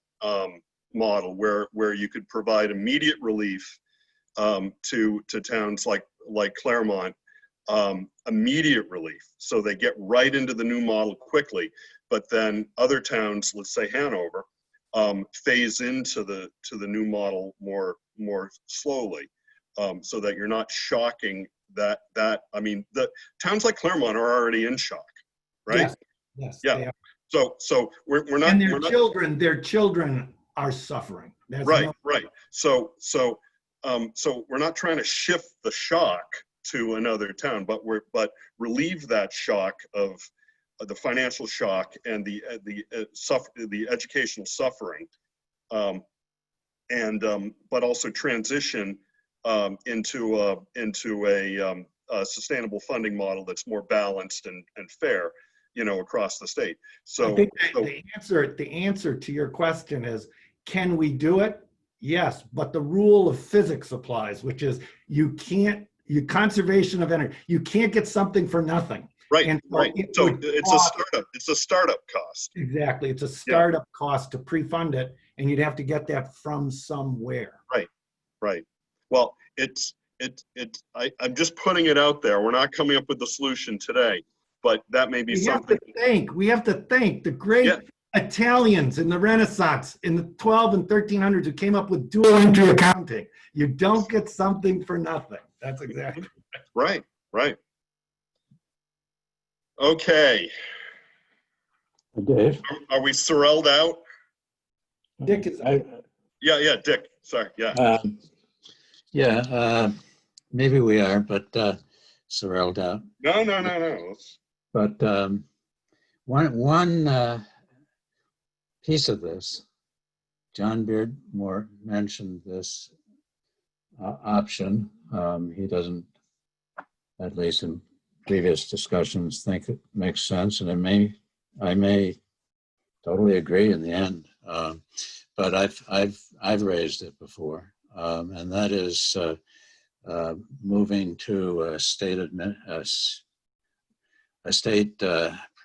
model where you could provide immediate relief to towns like Claremont, immediate relief, so they get right into the new model quickly, but then other towns, let's say Hanover, phase into the new model more slowly, so that you're not shocking that I mean, the towns like Claremont are already in shock, right? Yes. Yeah. So we're not. And their children are suffering. Right. So So we're not trying to shift the shock to another town, but relieve that shock of the financial shock and the educational suffering, but also transition into a sustainable funding model that's more balanced and fair, across the state. So I think the answer to your question is, can we do it? Yes, but the rule of physics applies, which is conservation of energy. You can't get something for nothing. Right, and so right. So it's a startup cost. Exactly. It's a startup cost to pre-fund it, and you'd have to get that from somewhere. Right. Well, I'm just putting it out there. We're not coming up with the solution today, but that may be something. We have to think the great Italians in the Renaissance in the 12 and 1300s who came up with dual entry accounting. You don't get something for nothing. That's exactly right. Okay. Dave? Are we sorrelled out? Dick is. Yeah, Dick. Sorry. Yeah. Maybe we are, but sorrelled out. No. But one piece of this, John Beardmore mentioned this option. He doesn't, at least in previous discussions, think it makes sense, and I may totally agree in the end. But I've raised it before, and that is moving to a state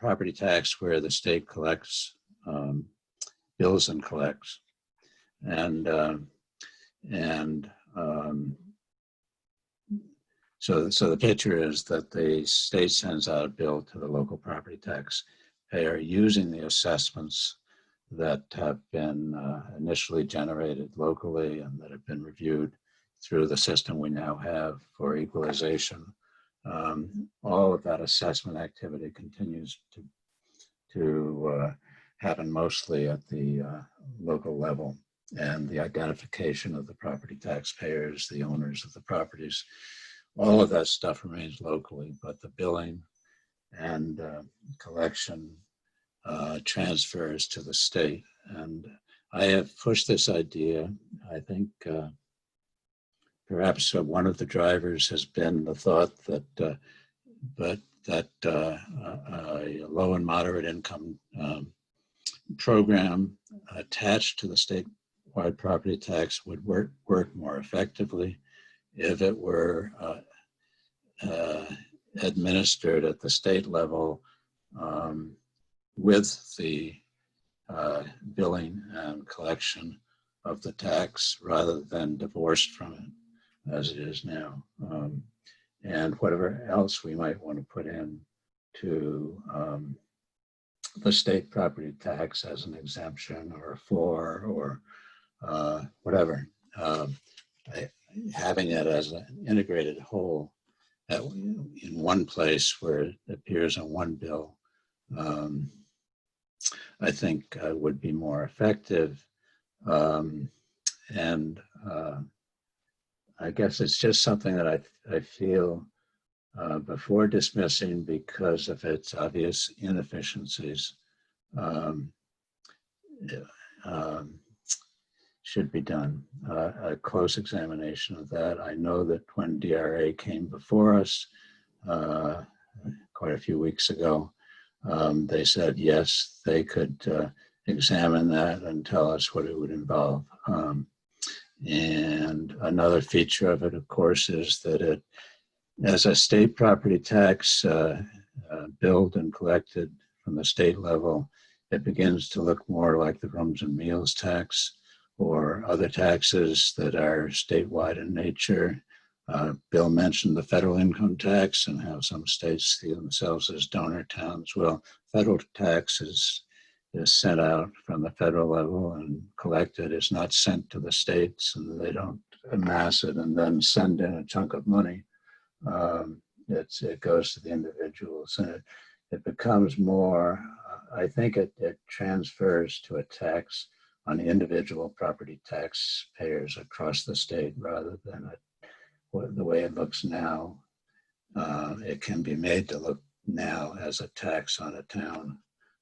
property tax where the state collects bills and collects, and so the picture is that the state sends out a bill to the local property tax payer using the assessments that have been initially generated locally and that have been reviewed through the system we now have for equalization. All of that assessment activity continues to happen mostly at the local level, and the identification of the property taxpayers, the owners of the properties, all of that stuff remains locally, but the billing and collection transfers to the state. And I have pushed this idea. I think perhaps one of the drivers has been the thought that a low and moderate income program attached to the statewide property tax would work more effectively if it were administered at the state level with the billing and collection of the tax rather than divorced from it as it is now. And whatever else we might want to put in to the state property tax as an exemption or a floor or whatever. Having it as an integrated whole in one place where it appears on one bill, I think would be more effective. And I guess it's just something that I feel before dismissing because of its obvious inefficiencies should be done. A close examination of that. I know that when DRA came before us quite a few weeks ago, they said yes, they could examine that and tell us what it would involve. And another feature of it, of course, is that it, as a state property tax billed and collected from the state level, it begins to look more like the rooms and meals tax or other taxes that are statewide in nature. Bill mentioned the federal income tax and how some states see themselves as donor towns. Well, federal tax is sent out from the federal level and collected. It's not sent to the states, and they don't amass it and then send in a chunk of money. It goes to the individuals, and it becomes more, I think it transfers to a tax on individual property taxpayers across the state rather than the way it looks now. It can be made to look now as a tax on a town.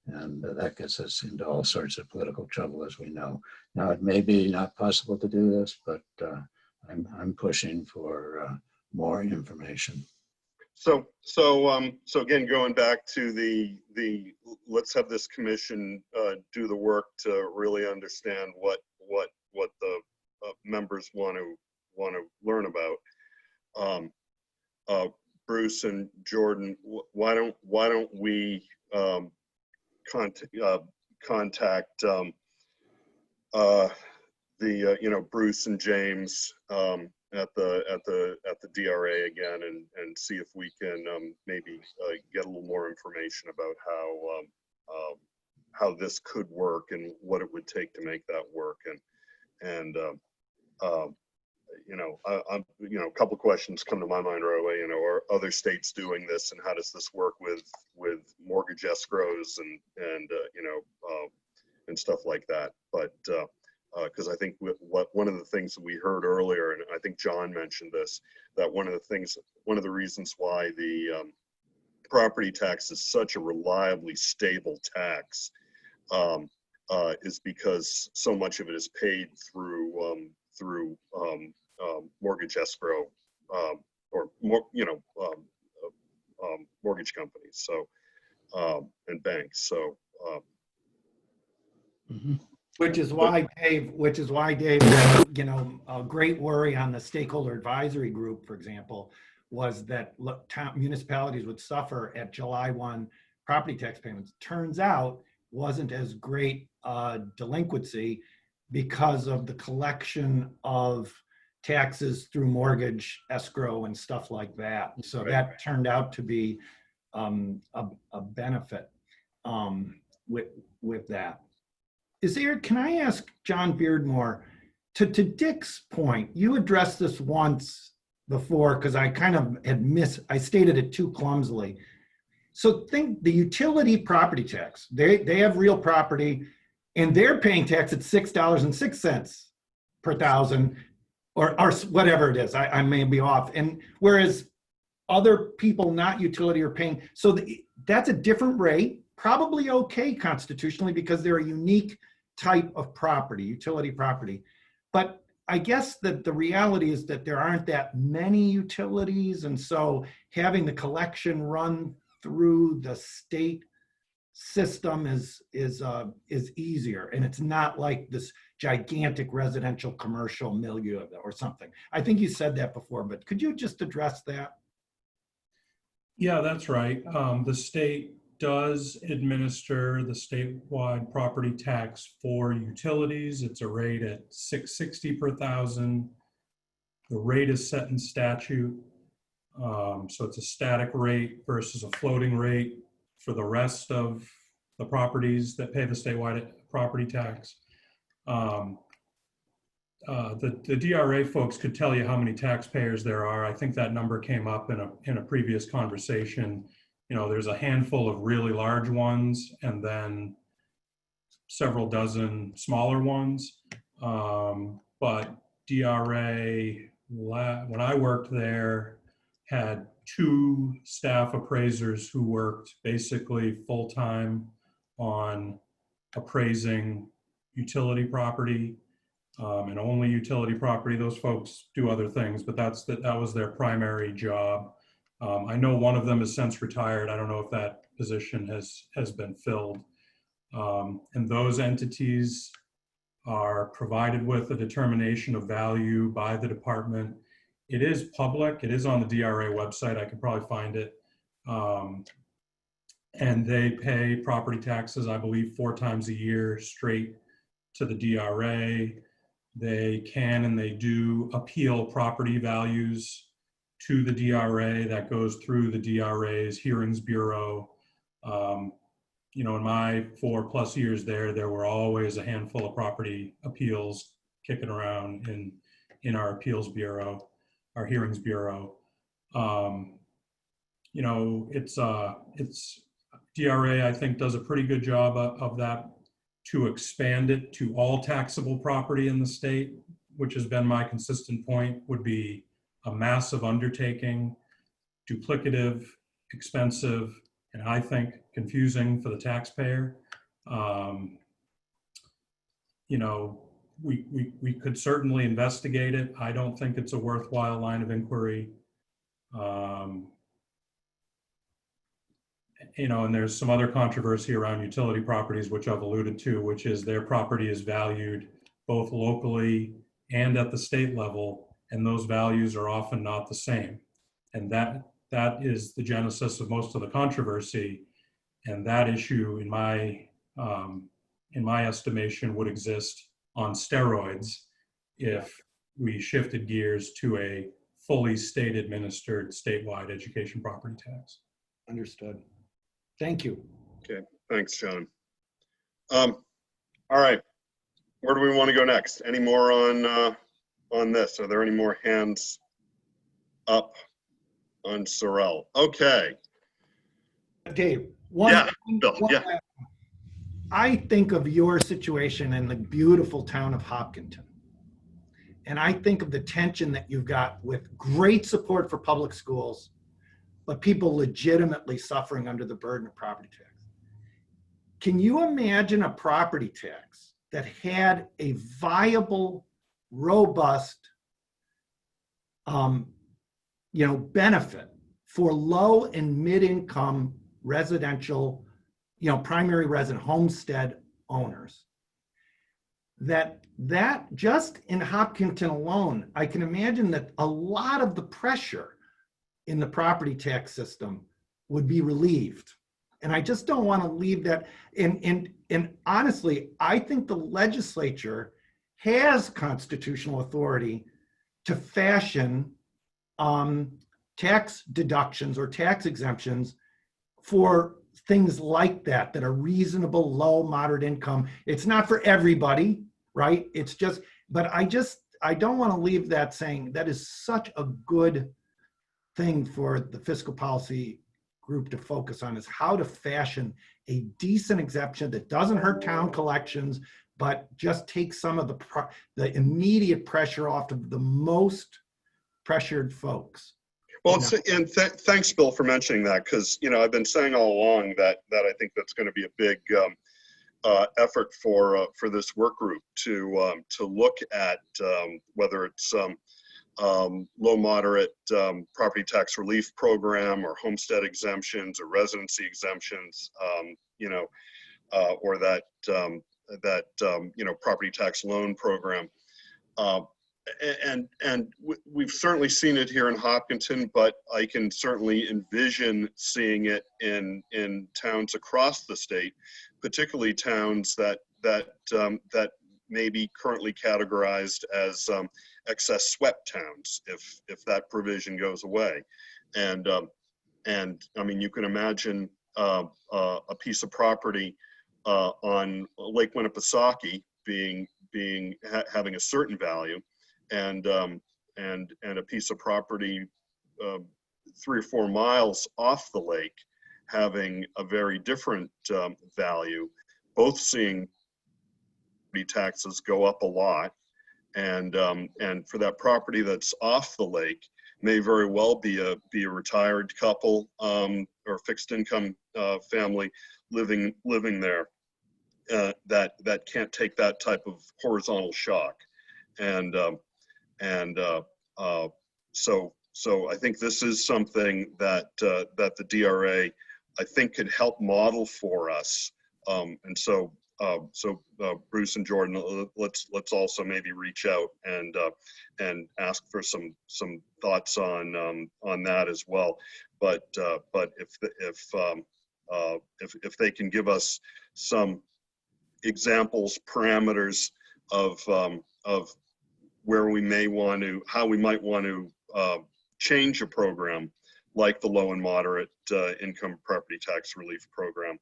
And that gets us into all sorts of political trouble, as we know. Now, it may be not possible to do this, but I'm pushing for more information. So again, going back to the let's have this commission do the work to really understand what the members want to learn about. Bruce and Jordan, why don't we contact Bruce and James at the DRA again and see if we can maybe get a little more information about how this could work and what it would take to make that work. And a couple of questions come to my mind right away. Are other states doing this, and how does this work with mortgage escrows and stuff like that? But because I think one of the things that we heard earlier, and I think John mentioned this, that one of the reasons why the property tax is such a reliably stable tax is because so much of it is paid through mortgage escrow or mortgage companies, and banks. So. Which is why Dave, a great worry on the stakeholder advisory group, for example, was that municipalities would suffer at July 1 property tax payments. Turns out wasn't as great delinquency because of the collection of taxes through mortgage escrow and stuff like that. So that turned out to be a benefit with that. Can I ask John Beardmore, to Dick's point, you addressed this once before because I kind of I stated it too clumsily. So think the utility property tax, they have real property and they're paying tax at $6.06 per thousand or whatever it is. I may be off. And whereas other people not utility are paying, so that's a different rate, probably okay constitutionally because they're a unique type of property, utility property. But I guess that the reality is that there aren't that many utilities. And so having the collection run through the state system is easier. And it's not like this gigantic residential commercial milieu or something. I think you said that before, but could you just address that? Yeah, that's right. The state does administer the statewide property tax for utilities. It's a rate at $6.60 per thousand. The rate is set in statute. So it's a static rate versus a floating rate for the rest of the properties that pay the statewide property tax. The DRA folks could tell you how many taxpayers there are. I think that number came up in a previous conversation. There's a handful of really large ones and then several dozen smaller ones. But DRA, when I worked there, had 2 staff appraisers who worked basically full-time on appraising utility property and only utility property. Those folks do other things, but that was their primary job. I know one of them has since retired. I don't know if that position has been filled. And those entities are provided with a determination of value by the department. It is public. It is on the DRA website. I could probably find it. And they pay property taxes, I believe, 4 times a year straight to the DRA. They can and they do appeal property values to the DRA. That goes through the DRA's hearings bureau. In my 4+ years there were always a handful of property appeals kicking around in our appeals bureau, our hearings bureau. It's DRA, I think, does a pretty good job of that. to expand it to all taxable property in the state, which has been my consistent point, would be a massive undertaking, duplicative, expensive, and I think confusing for the taxpayer. You know, we could certainly investigate it. I don't think it's a worthwhile line of inquiry. You know, and there's some other controversy around utility properties, which I've alluded to, which is their property is valued both locally and at the state level, and those values are often not the same. And that is the genesis of most of the controversy. And that issue, in my estimation, would exist on steroids if we shifted gears to a fully state administered statewide education property tax. Understood. Thank you. Okay, thanks, John. All right, where do we want to go next? Any more on this? Are there any more hands up on Sorrel? Okay. Dave, Bill, yeah. I think of your situation in the beautiful town of Hopkinton. And I think of the tension that you've got with great support for public schools, but people legitimately suffering under the burden of property tax. Can you imagine a property tax that had a viable, robust, benefit for low and mid-income residential, primary resident homestead owners? That just in Hopkinton alone, I can imagine that a lot of the pressure in the property tax system would be relieved. And I just don't want to leave that. And honestly, I think the legislature has constitutional authority to fashion tax deductions or tax exemptions for things like that are reasonable, low, moderate income. It's not for everybody, right? It's just, but I don't want to leave that saying that is such a good thing for the fiscal policy group to focus on, is how to fashion a decent exemption that doesn't hurt town collections, but just takes some of the immediate pressure off of the most pressured folks. Well, thanks, Bill, for mentioning that, because I've been saying all along that I think that's going to be a big effort for this work group to look at whether it's low moderate property tax relief program or homestead exemptions or residency exemptions, or that property tax loan program. And we've certainly seen it here in Hopkinton, but I can certainly envision seeing it in towns across the state, particularly towns that may be currently categorized as excess swept towns if that provision goes away. And I mean, you can imagine a piece of property on Lake Winnipesaukee having a certain value, and a piece of property 3 or 4 miles off the lake having a very different value, both seeing taxes go up a lot, and for that property that's off the lake may very well be a retired couple or fixed income family living there that can't take that type of horizontal shock, and so I think this is something that the DRA I think could help model for us, and so Bruce and Jordan, let's also maybe reach out and ask for some thoughts on that as well. But if they can give us some examples, parameters of where we may want to, how we might want to change a program like the low and moderate income property tax relief program,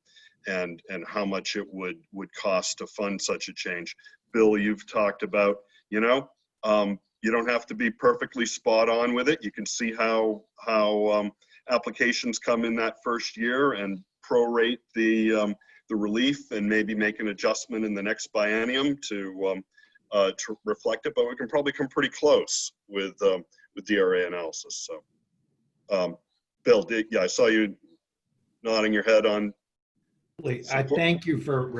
and how much it would cost to fund such a change. Bill, you've talked about, you don't have to be perfectly spot on with it. You can see how applications come in that first year and prorate the the relief and maybe make an adjustment in the next biennium to reflect it, but we can probably come pretty close with DRA analysis. So, Bill, yeah, I saw you nodding your head on. I thank you for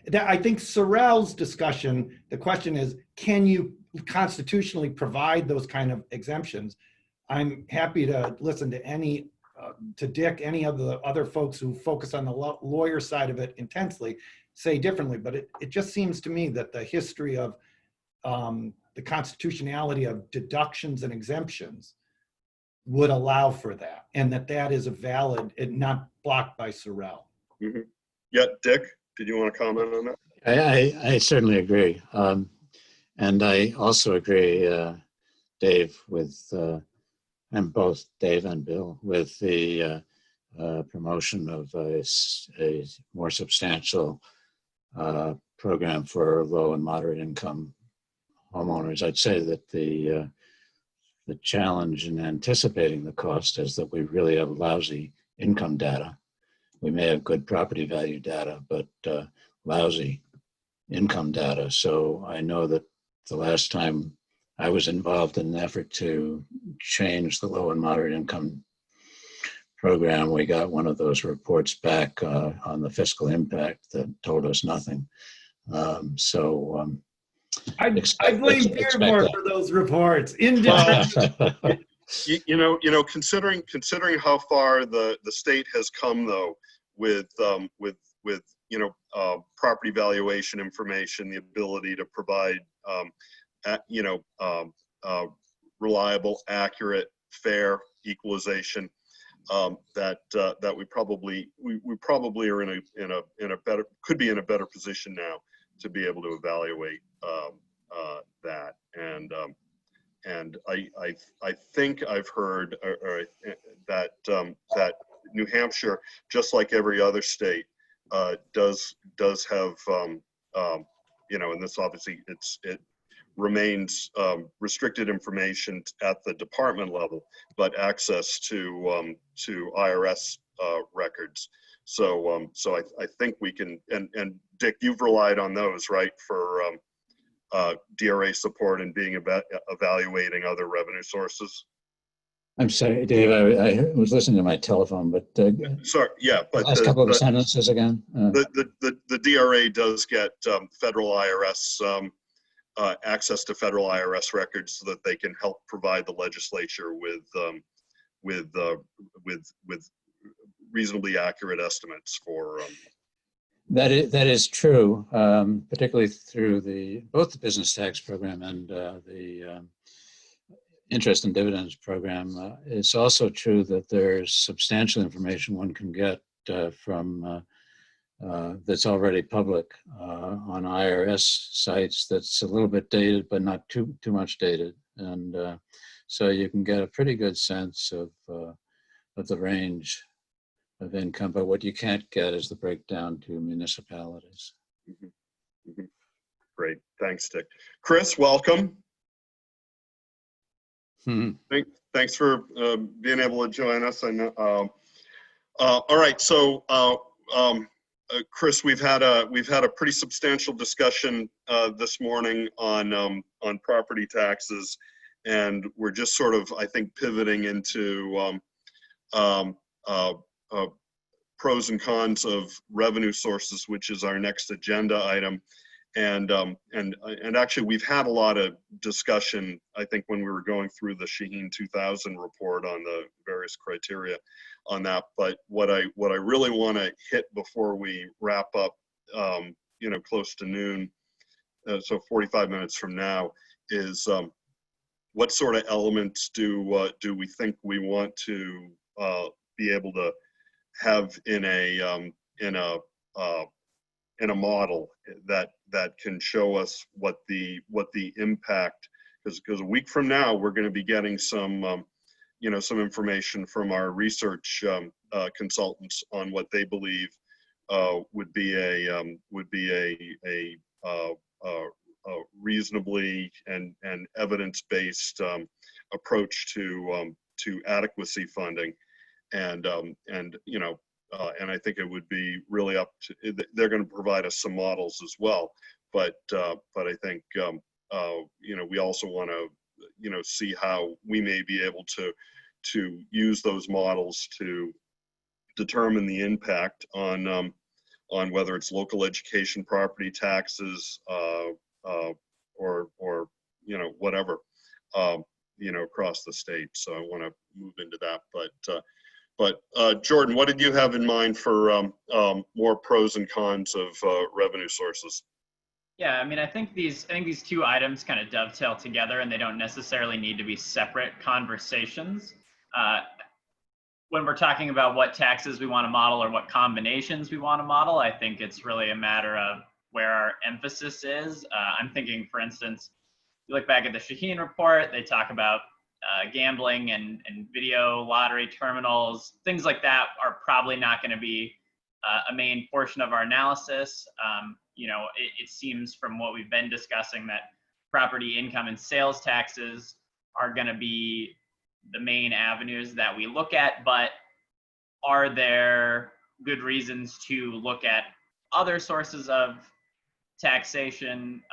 that. I think Sorrell's discussion, the question is, can you constitutionally provide those kind of exemptions? I'm happy to listen to to Dick, any of the other folks who focus on the lawyer side of it intensely, say differently, but it just seems to me that the history of the constitutionality of deductions and exemptions would allow for that, and that is a valid, not blocked by Sorrell. Mm-hmm. Yeah, Dick, did you want to comment on that? I certainly agree. And I also agree, Dave, and both Dave and Bill, with the promotion of a more substantial program for low and moderate income homeowners. I'd say that the challenge in anticipating the cost is that we really have lousy income data. We may have good property value data, but lousy income data. So I know that the last time I was involved in an effort to change the low and moderate income program, we got one of those reports back on the fiscal impact that told us nothing. I blame Beardmore for those reports. Considering how far the state has come, though, with property valuation information, the ability to provide reliable, accurate, fair equalization, that we probably are could be in a better position now to be able to evaluate that. And I think I've heard that New Hampshire, just like every other state, does have and this obviously it remains restricted information at the department level, but access to IRS records. So I think we can, and Dick, you've relied on those, right, for DRA support and being evaluating other revenue sources. I'm sorry, Dave, I was listening to my telephone, but sorry, yeah, but last couple of sentences again. The DRA does get federal IRS access to federal IRS records so that they can help provide the legislature with reasonably accurate estimates for. That is true, particularly through both the business tax program and the interest and dividends program. It's also true that there's substantial information one can get from that's already public on IRS sites that's a little bit dated, but not too much dated. And so you can get a pretty good sense of the range of income, but what you can't get is the breakdown to municipalities. Mm-hmm. Mm-hmm. Great, thanks, Dick. Chris, welcome. Mm-hmm. Thanks for being able to join us. I know. All right, so Chris, we've had a pretty substantial discussion this morning on property taxes, and we're just sort of, I think, pivoting into pros and cons of revenue sources, which is our next agenda item. And actually, we've had a lot of discussion, I think, when we were going through the Shaheen 2000 report on the various criteria on that. But what I really want to hit before we wrap up, close to noon, so 45 minutes from now, is what sort of elements do we think we want to be able to have in a model that can show us what the impact, because a week from now we're going to be getting some some information from our research consultants on what they believe would be a reasonably and evidence-based approach to adequacy funding, and and I think it would be really up to, they're going to provide us some models as well. But I think, you know, we also want to, you know, see how we may be able to use those models to determine the impact on whether it's local education property taxes or you know, whatever, you know, across the state. So I want to move into that. But Jordan, what did you have in mind for more pros and cons of revenue sources? Yeah, I mean, I think these two items kind of dovetail together, and they don't necessarily need to be separate conversations. When we're talking about what taxes we want to model or what combinations we want to model, I think it's really a matter of where our emphasis is. I'm thinking, for instance, you look back at the Shaheen report, they talk about gambling and video lottery terminals. Things like that are probably not going to be a main portion of our analysis. You know, it seems from what we've been discussing that property income and sales taxes are going to be the main avenues that we look at, but are there good reasons to look at other sources of taxation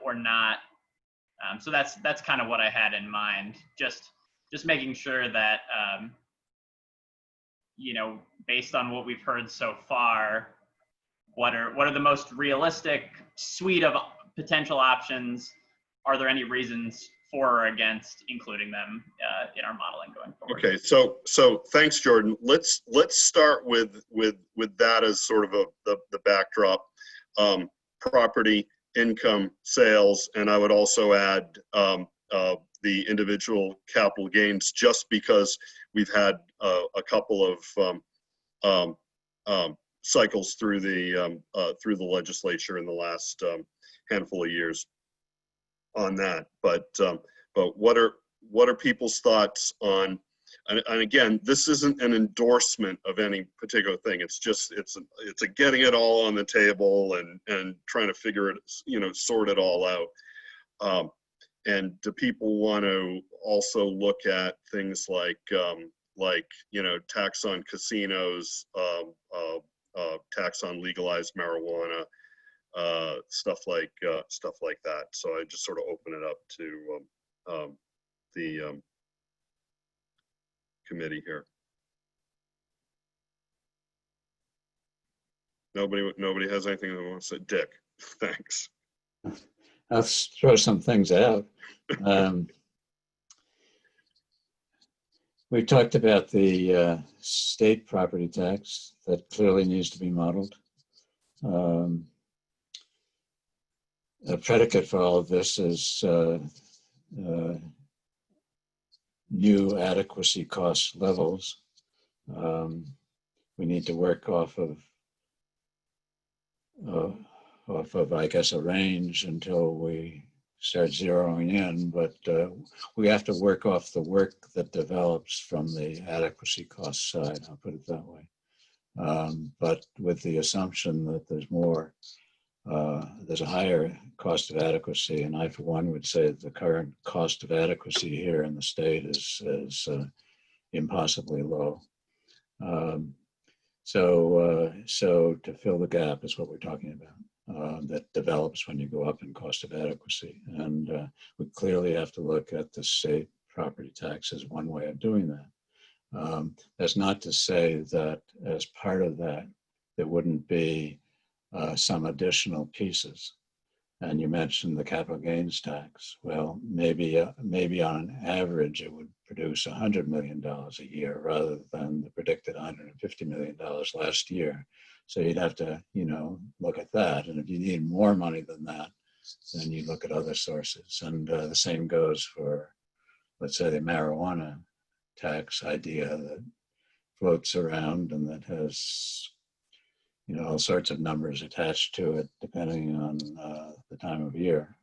or not? So that's kind of what I had in mind. Just making sure that you know, based on what we've heard so far, what are the most realistic suite of potential options? Are there any reasons for or against including them in our modeling going forward? Okay, so thanks, Jordan. Let's start with that as sort of the backdrop. Property, income, sales, and I would also add the individual capital gains, just because we've had a couple of cycles through the legislature in the last handful of years on that. But what are people's thoughts on? And again, this isn't an endorsement of any particular thing. It's just it's a getting it all on the table and trying to figure it, you know, sort it all out. And do people want to also look at things like you know, tax on casinos, tax on legalized marijuana, stuff like that. So I just sort of open it up to the committee here. Nobody has anything they want to say. Dick, thanks. I'll throw some things out. We talked about the state property tax that clearly needs to be modeled. A predicate for all of this is new adequacy cost levels. We need to work off of I guess a range until we start zeroing in, but we have to work off the work that develops from the adequacy cost side, I'll put it that way. But with the assumption that there's more, there's a higher cost of adequacy, and I, for one, would say that the current cost of adequacy here in the state is impossibly low. So to fill the gap is what we're talking about. That develops when you go up in cost of adequacy. And we clearly have to look at the state property tax as one way of doing that. That's not to say that as part of that, there wouldn't be some additional pieces. And you mentioned the capital gains tax. Well, maybe on an average, it would produce $100 million a year rather than the predicted $150 million last year. So you'd have to, you know, look at that. And if you need more money than that, then you look at other sources. And the same goes for, let's say, the marijuana tax idea that floats around and that has, you know, all sorts of numbers attached to it depending on the time of year.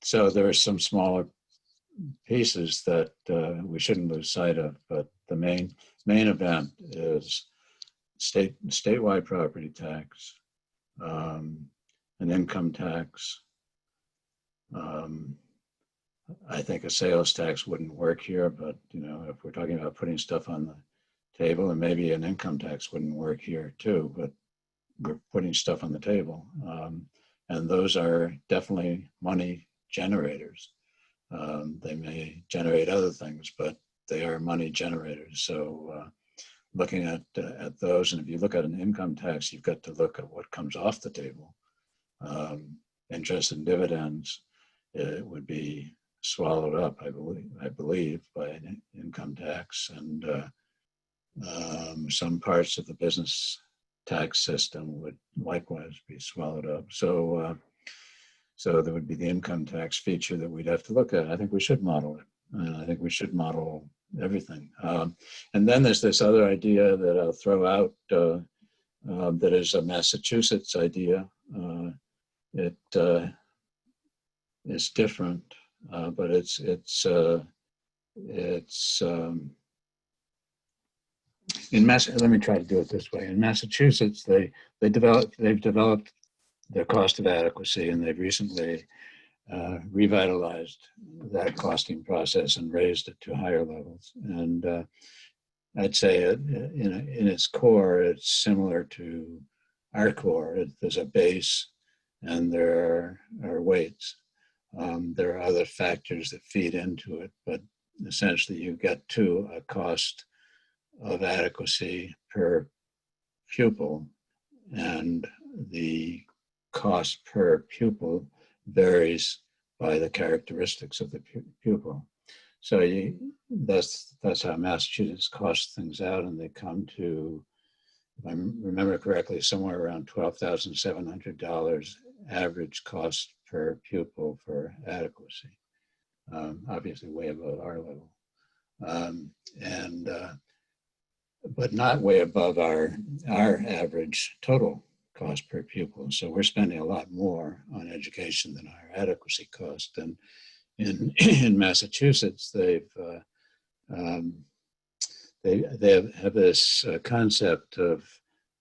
So there are some smaller pieces that we shouldn't lose sight of, but the main event is statewide property tax, an income tax. I think a sales tax wouldn't work here, but you know, if we're talking about putting stuff on table, and maybe an income tax wouldn't work here too, but we're putting stuff on the table. And those are definitely money generators. They may generate other things, but they are money generators. So looking at those, and if you look at an income tax, you've got to look at what comes off the table. Interest and dividends, it would be swallowed up, I believe, by an income tax, and some parts of the business tax system would likewise be swallowed up. So, so there would be the income tax feature that we'd have to look at. I think we should model it. I think we should model everything. And then there's this other idea that I'll throw out that is a Massachusetts idea. It is different, but it's in let me try to do it this way. In Massachusetts, they've developed their cost of adequacy, and they've recently revitalized that costing process and raised it to higher levels. And I'd say in its core, it's similar to our core. There's a base, and there are weights. There are other factors that feed into it, but essentially you get to a cost of adequacy per pupil, and the cost per pupil varies by the characteristics of the pupil. So that's how Massachusetts costs things out, and they come to, if I remember correctly, somewhere around $12,700 average cost per pupil for adequacy. Obviously way above our level. But not way above our average total cost per pupil. So we're spending a lot more on education than our adequacy cost. And in Massachusetts, they have this concept of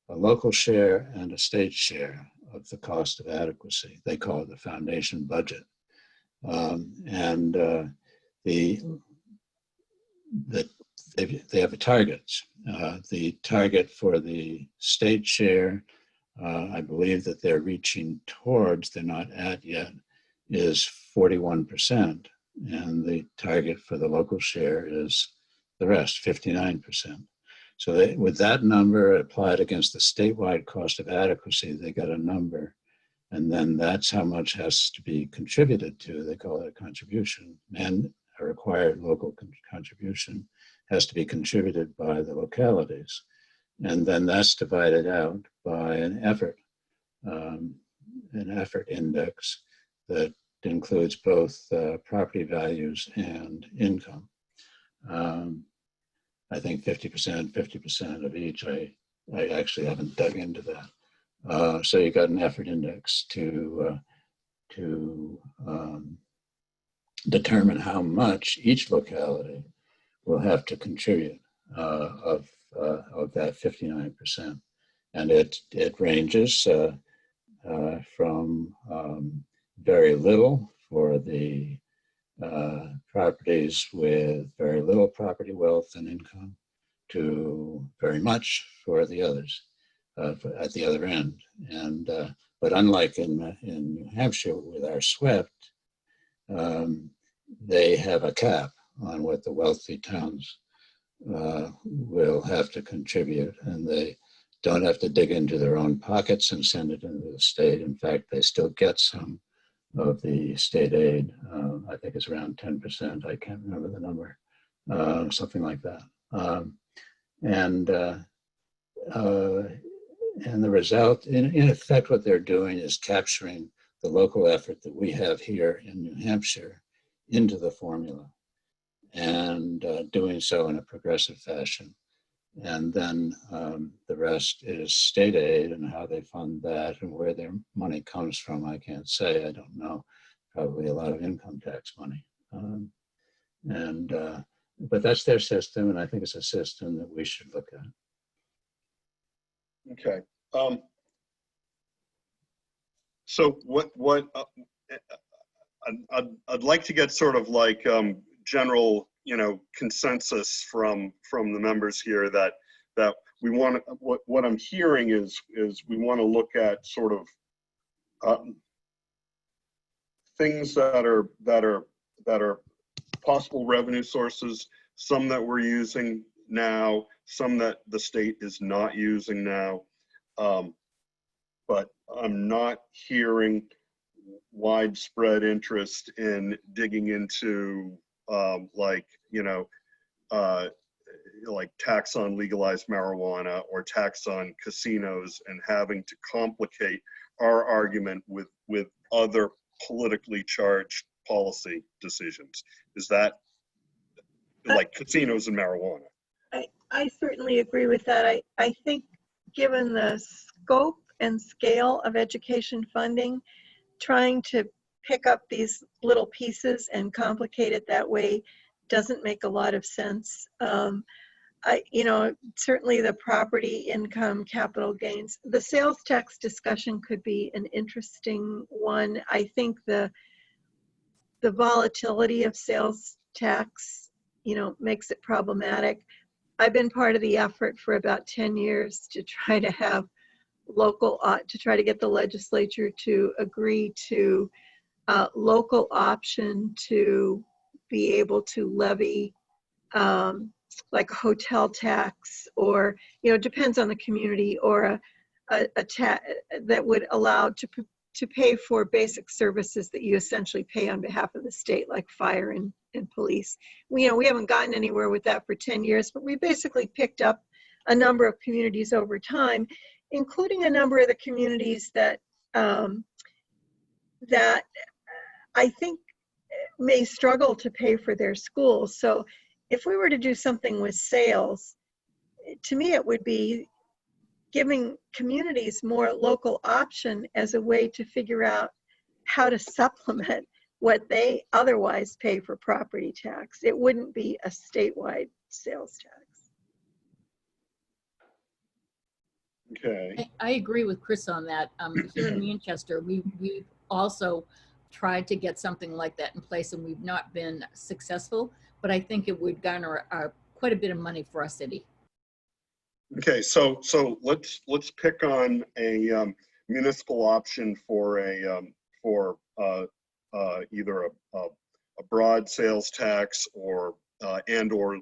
a local share and a state share of the cost of adequacy. They call it the foundation budget. They have targets. The target for the state share, I believe that they're reaching towards, they're not at yet, is 41%. And the target for the local share is the rest, 59%. So with that number applied against the statewide cost of adequacy, they got a number. And then that's how much has to be contributed to. They call it a contribution. And a required local contribution has to be contributed by the localities. And then that's divided out by an effort index that includes both property values and income. I think 50% of each. I actually haven't dug into that. So you got an effort index to determine how much each locality will have to contribute of that 59%, and it ranges from very little for the properties with very little property wealth and income to very much for the others at the other end. And but unlike in New Hampshire with our SWIFT, they have a cap on what the wealthy towns will have to contribute, and they don't have to dig into their own pockets and send it into the state. In fact, they still get some of the state aid. I think it's around 10%. I can't remember the number, something like that. And the result, in effect, what they're doing is capturing the local effort that we have here in New Hampshire into the formula, and doing so in a progressive fashion. And then the rest is state aid, and how they fund that and where their money comes from, I can't say. I don't know. Probably a lot of income tax money. But that's their system, and I think it's a system that we should look at. Okay. So what I'd like to get sort of like general, consensus from the members here that that we want to, what I'm hearing is we want to look at sort of things that are possible revenue sources, some that we're using now, some that the state is not using now. But I'm not hearing widespread interest in digging into like, you know, like tax on legalized marijuana or tax on casinos and having to complicate our argument with other politically charged policy decisions. Is that like casinos and marijuana? I certainly agree with that. I think given the scope and scale of education funding, trying to pick up these little pieces and complicate it that way doesn't make a lot of sense. You know, certainly the property income, capital gains, the sales tax discussion could be an interesting one. I think the volatility of sales tax, you know, makes it problematic. I've been part of the effort for about 10 years to try to have to try to get the legislature to agree to local option to be able to levy like a hotel tax, or, you know, depends on the community, or a tax that would allow to pay for basic services that you essentially pay on behalf of the state, like fire and police. You know, we haven't gotten anywhere with that for 10 years, but we basically picked up a number of communities over time, including a number of the communities that that I think may struggle to pay for their schools. So if we were to do something with sales, to me it would be giving communities more local option as a way to figure out how to supplement what they otherwise pay for property tax. It wouldn't be a statewide sales tax. Okay. I agree with Chris on that. Here in Manchester, we also tried to get something like that in place, and we've not been successful, but I think it would garner quite a bit of money for our city. Okay, so let's pick on a municipal option for either a broad sales tax or and/or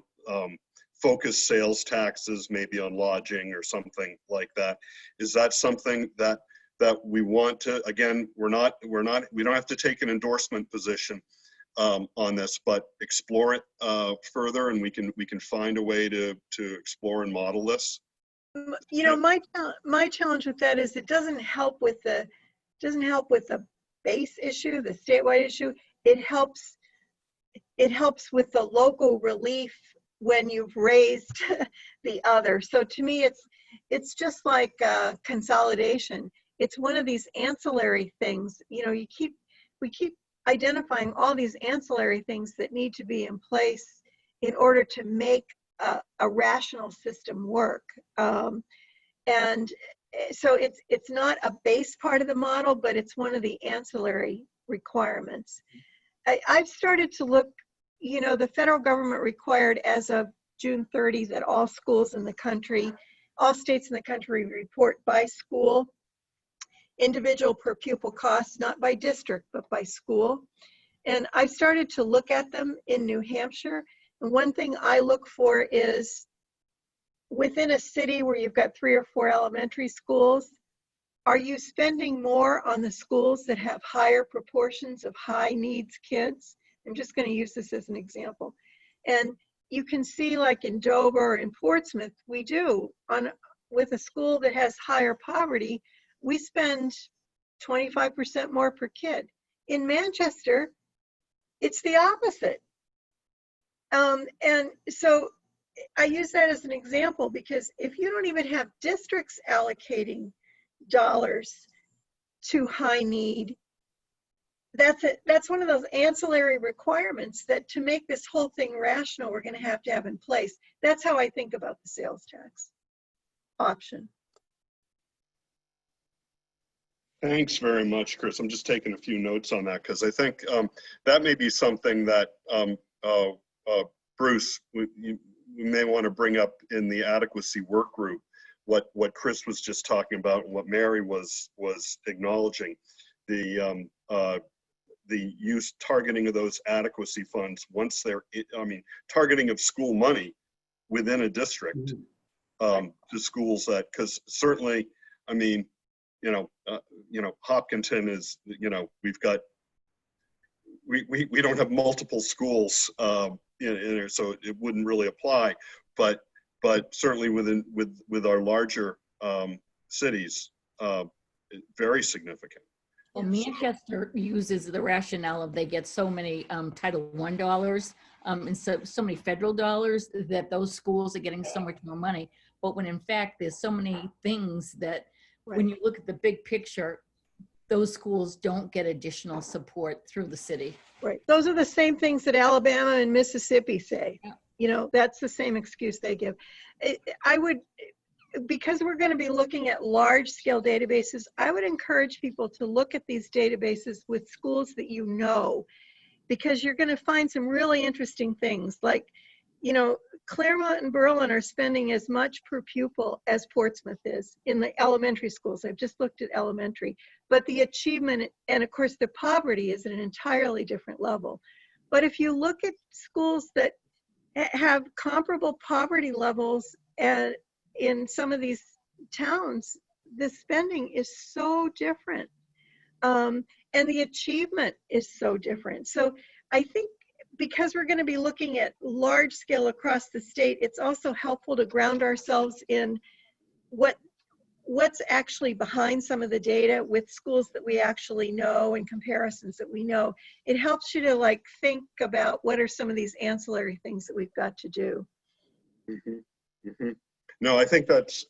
focused sales taxes, maybe on lodging or something like that. Is that something that we want to? Again, we don't have to take an endorsement position on this, but explore it further, and we can find a way to explore and model this. You know, my challenge with that is it doesn't help with the base issue, the statewide issue. It helps with the local relief when you've raised the other. So to me, it's just like consolidation. It's one of these ancillary things. You know, we keep identifying all these ancillary things that need to be in place in order to make a rational system work. And so it's not a base part of the model, but it's one of the ancillary requirements. I've started to look, you know, the federal government required as of June 30 that all schools in the country, all states in the country report by school, individual per pupil costs, not by district, but by school. And I've started to look at them in New Hampshire. And one thing I look for is within a city where you've got 3 or 4 elementary schools, are you spending more on the schools that have higher proportions of high needs kids? I'm just going to use this as an example. And you can see, like in Dover or in Portsmouth, we do. With a school that has higher poverty, we spend 25% more per kid. In Manchester, it's the opposite. And so I use that as an example because if you don't even have districts allocating dollars to high need, that's one of those ancillary requirements that to make this whole thing rational, we're going to have in place. That's how I think about the sales tax option. Thanks very much, Chris. I'm just taking a few notes on that because I think that may be something that Bruce, we may want to bring up in the adequacy work group what Chris was just talking about and what Mary was acknowledging, the use targeting of those adequacy funds once they're, I mean, targeting of school money within a district to schools that, because certainly, I mean, Hopkinton is, we've got, we don't have multiple schools in there, so it wouldn't really apply. But certainly with our larger cities, very significant. Well, Manchester uses the rationale of they get so many Title I dollars and so many federal dollars that those schools are getting so much more money. But when in fact, there's so many things that when you look at the big picture, those schools don't get additional support through the city. Right. Those are the same things that Alabama and Mississippi say. Yeah. That's the same excuse they give. I would, because we're going to be looking at large scale databases, I would encourage people to look at these databases with schools that you know, because you're going to find some really interesting things. Like, Claremont and Berlin are spending as much per pupil as Portsmouth is in the elementary schools. I've just looked at elementary, but the achievement and of course the poverty is at an entirely different level. But if you look at schools that have comparable poverty levels and in some of these towns, the spending is so different. And the achievement is so different. So I think because we're going to be looking at large scale across the state, it's also helpful to ground ourselves in what's actually behind some of the data with schools that we actually know and comparisons that we know. It helps you to think about what are some of these ancillary things that we've got to do. Mm-hmm. Mm-hmm. No, I think that's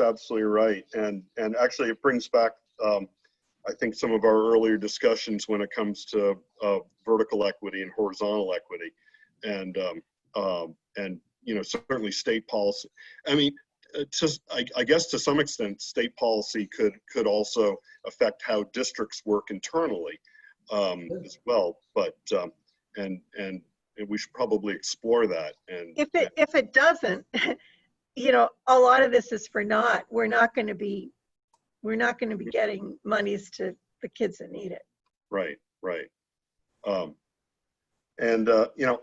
absolutely right, and actually it brings back I think some of our earlier discussions when it comes to vertical equity and horizontal equity, and certainly state policy. I mean, I guess to some extent, state policy could also affect how districts work internally as well. But and we should probably explore that. And if it doesn't, a lot of this is for naught. We're not going to be getting monies to the kids that need it. Right.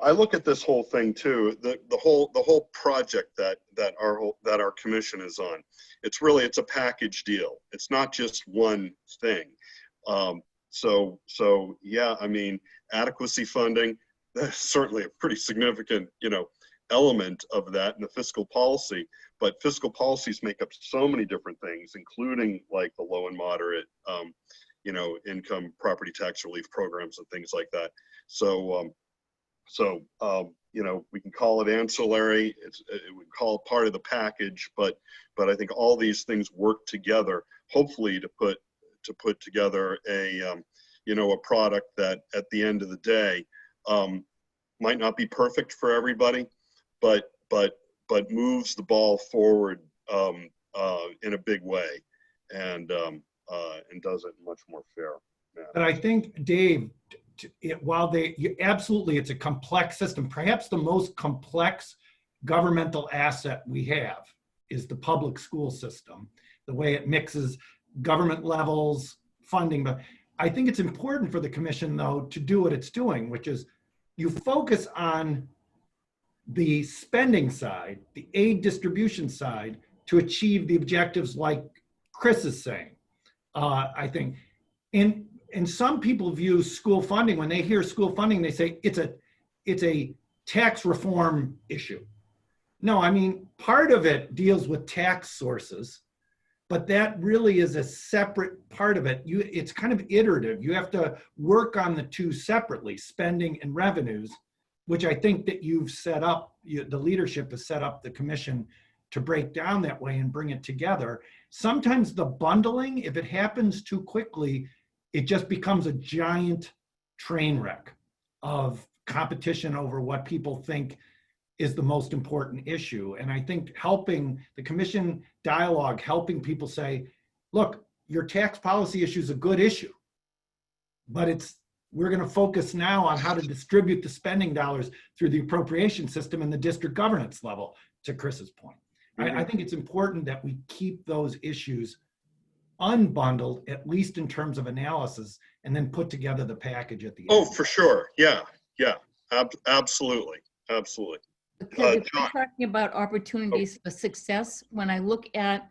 I look at this whole thing too. The whole project that our commission is on. It's a package deal. It's not just one thing. So yeah, I mean, adequacy funding, that's certainly a pretty significant element of that in the fiscal policy. But fiscal policies make up so many different things, including like the low and moderate, income property tax relief programs and things like that. So we can call it ancillary. We call it part of the package, but I think all these things work together, hopefully to put together a product that at the end of the day might not be perfect for everybody, but moves the ball forward in a big way, and does it much more fair. Yeah. But I think, Dave, absolutely, it's a complex system. Perhaps the most complex governmental asset we have is the public school system, the way it mixes government levels, funding. But I think it's important for the commission, though, to do what it's doing, which is you focus on the spending side, the aid distribution side, to achieve the objectives like Chris is saying. I think, and some people view school funding, when they hear school funding, they say it's a tax reform issue. No, I mean, part of it deals with tax sources, but that really is a separate part of it. It's kind of iterative. You have to work on the two separately, spending and revenues, which I think that you've set up, the leadership has set up the commission to break down that way and bring it together. Sometimes the bundling, if it happens too quickly, it just becomes a giant train wreck of competition over what people think is the most important issue. And I think helping the commission dialogue, helping people say, look, your tax policy issue is a good issue, but We're going to focus now on how to distribute the spending dollars through the appropriation system and the district governance level, to Chris's point. I think it's important that we keep those issues unbundled, at least in terms of analysis, and then put together the package at the end. Oh, for sure. Yeah. Absolutely. Absolutely. Because if we're John. talking about opportunities for success, when I look at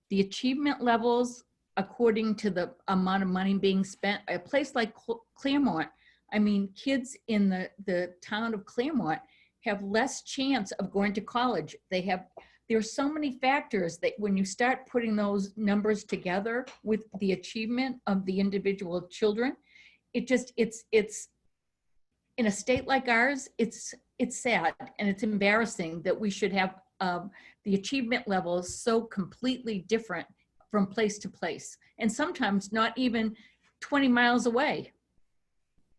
the achievement levels according to the amount of money being spent, a place like Claremont, I mean, kids in the town of Claremont have less chance of going to college. There's so many factors that when you start putting those numbers together with the achievement of the individual children, it's in a state like ours, it's sad and it's embarrassing that we should have the achievement levels so completely different from place to place, and sometimes not even 20 miles away.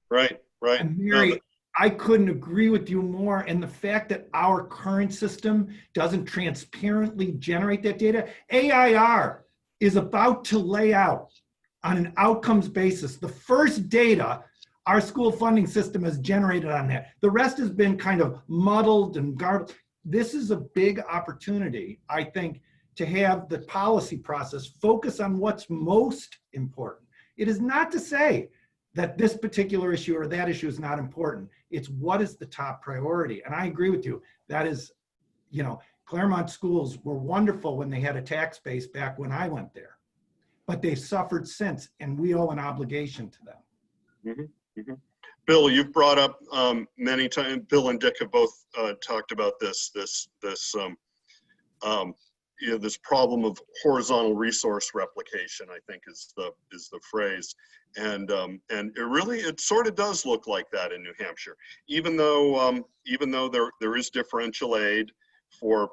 Right. And Mary, I couldn't agree with you more. And the fact that our current system doesn't transparently generate that data, AIR is about to lay out on an outcomes basis the first data our school funding system has generated on that. The rest has been kind of muddled and garbled. This is a big opportunity, I think, to have the policy process focus on what's most important. It is not to say that this particular issue or that issue is not important. It's what is the top priority. And I agree with you. That is, Claremont schools were wonderful when they had a tax base back when I went there, but they've suffered since, and we owe an obligation to them. Bill, you've brought up many times, Bill and Dick have both talked about this problem of horizontal resource replication, I think is the phrase. And it sort of does look like that in New Hampshire, even though there is differential aid for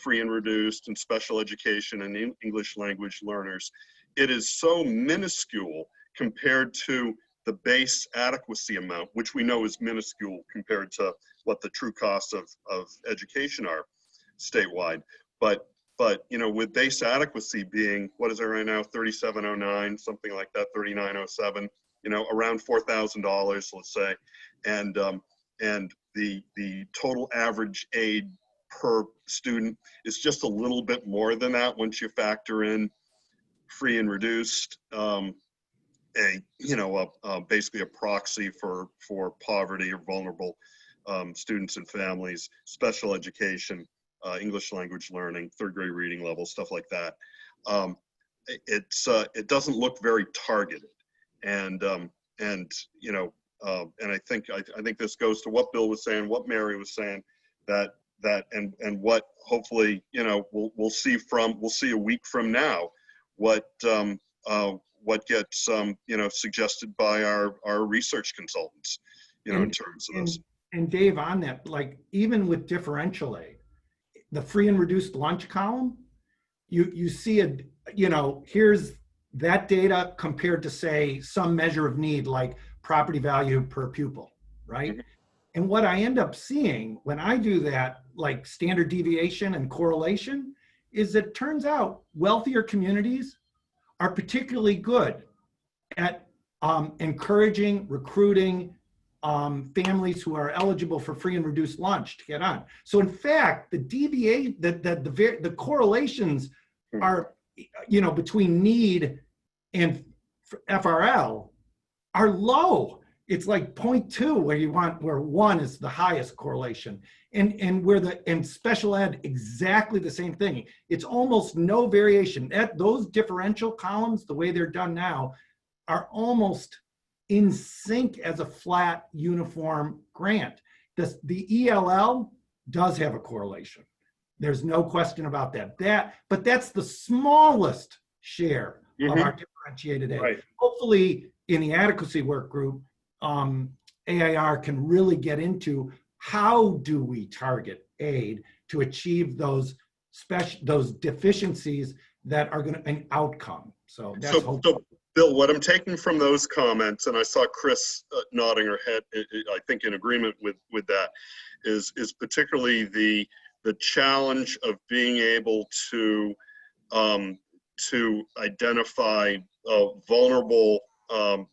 free and reduced and special education and English language learners. It is so minuscule compared to the base adequacy amount, which we know is minuscule compared to what the true costs of education are statewide. But with base adequacy being, what is it right now, 3709, something like that, 3907, around $4,000, let's say, and the total average aid per student is just a little bit more than that once you factor in free and reduced, basically a proxy for poverty or vulnerable students and families, special education, English language learning, third grade reading level, stuff like that. It doesn't look very targeted, and I think this goes to what Bill was saying, what Mary was saying, and what hopefully we'll see a week from now what gets suggested by our research consultants in terms of this. And Dave, on that, like even with differential aid, the free and reduced lunch column, you see here's that data compared to, say, some measure of need like property value per pupil, right? Mm-hmm. And what I end up seeing when I do that, like standard deviation and correlation, is it turns out wealthier communities are particularly good at encouraging, recruiting families who are eligible for free and reduced lunch to get on. So in fact, the correlations are, between need and FRL are low. It's like 0.2 where 1 is the highest correlation, and special ed exactly the same thing. It's almost no variation. Those differential columns, the way they're done now, are almost in sync as a flat uniform grant. The ELL does have a correlation. There's no question about that. But that's the smallest share of our differentiated aid. Right. Hopefully, in the adequacy work group, AIR can really get into how do we target aid to achieve those deficiencies that are going to an outcome. So that's hopeful. Bill, what I'm taking from those comments, and I saw Chris nodding her head, I think in agreement with that, is particularly the challenge of being able to identify vulnerable or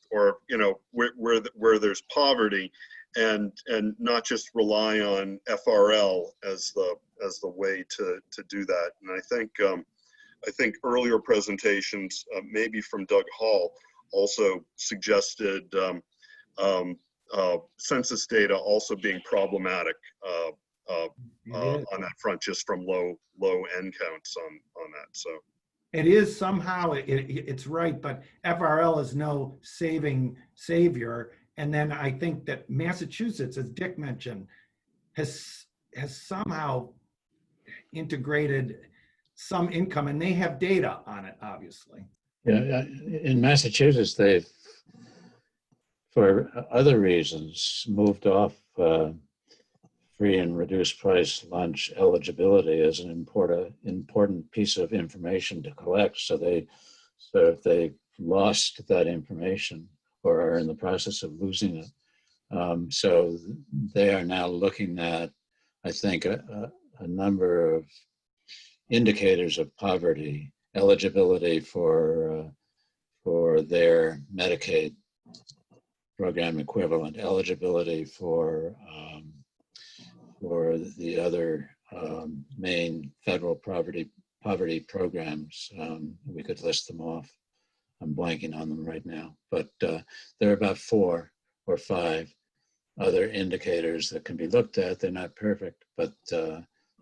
where there's poverty, and not just rely on FRL as the way to do that. And I think earlier presentations, maybe from Doug Hall, also suggested census data also being problematic on that front, just from low end counts on that. So it is somehow, it's right, but FRL is no savior. And then I think that Massachusetts, as Dick mentioned, has somehow integrated some income, and they have data on it, obviously. Yeah, in Massachusetts, they've, for other reasons, moved off free and reduced price lunch eligibility as an important piece of information to collect. So if they lost that information or are in the process of losing it, so they are now looking at, I think, a number of indicators of poverty, eligibility for their Medicaid program equivalent, eligibility for the other main federal poverty programs. We could list them off. I'm blanking on them right now, but there are about 4 or 5 other indicators that can be looked at. They're not perfect, but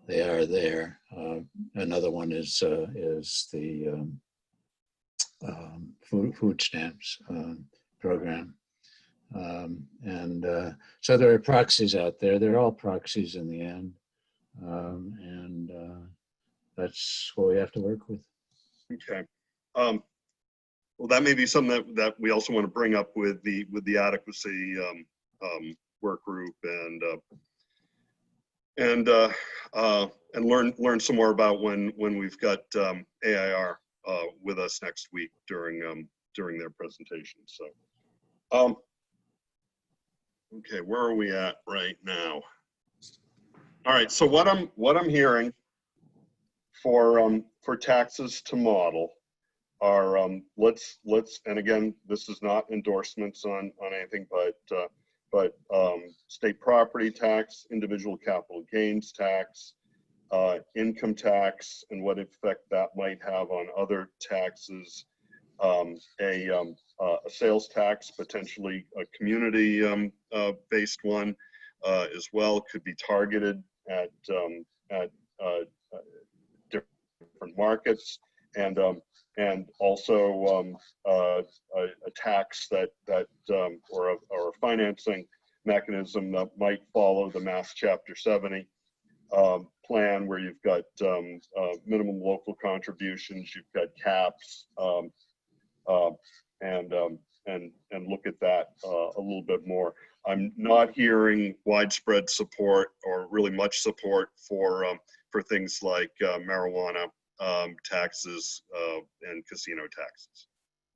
they are there. Another one is the food stamps program. So there are proxies out there. They're all proxies in the end. And that's what we have to work with. Okay. Well, that may be something that we also want to bring up with the adequacy work group, and learn some more about when we've got AIR with us next week during their presentation. So, okay, where are we at right now? All right. So what I'm hearing for taxes to model are let's and again, this is not endorsements on anything, but state property tax, individual capital gains tax, income tax, and what effect that might have on other taxes, a sales tax, potentially a community based one as well, could be targeted at different markets, and also a tax that or a financing mechanism that might follow the Mass Chapter 70 plan, where you've got minimum local contributions, you've got caps, and look at that a little bit more. I'm not hearing widespread support or really much support for things like marijuana taxes and casino taxes.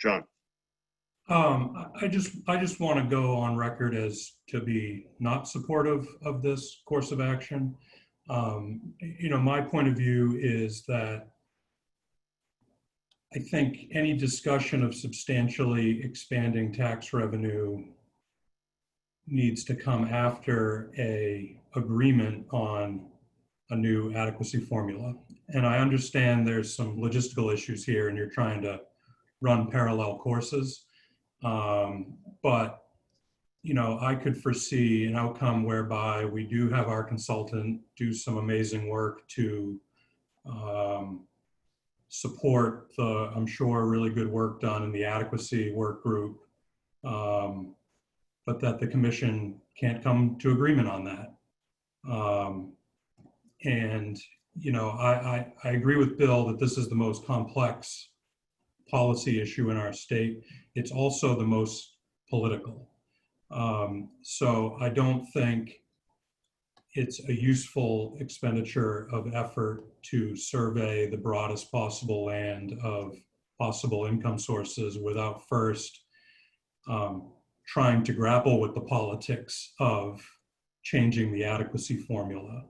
John. I just want to go on record as to be not supportive of this course of action. My point of view is that I think any discussion of substantially expanding tax revenue needs to come after an agreement on a new adequacy formula. And I understand there's some logistical issues here and you're trying to run parallel courses. But, I could foresee an outcome whereby we do have our consultant do some amazing work to support the, I'm sure, really good work done in the adequacy work group, but that the commission can't come to agreement on that. I agree with Bill that this is the most complex policy issue in our state. It's also the most political. So I don't think it's a useful expenditure of effort to survey the broadest possible land of possible income sources without first trying to grapple with the politics of changing the adequacy formula.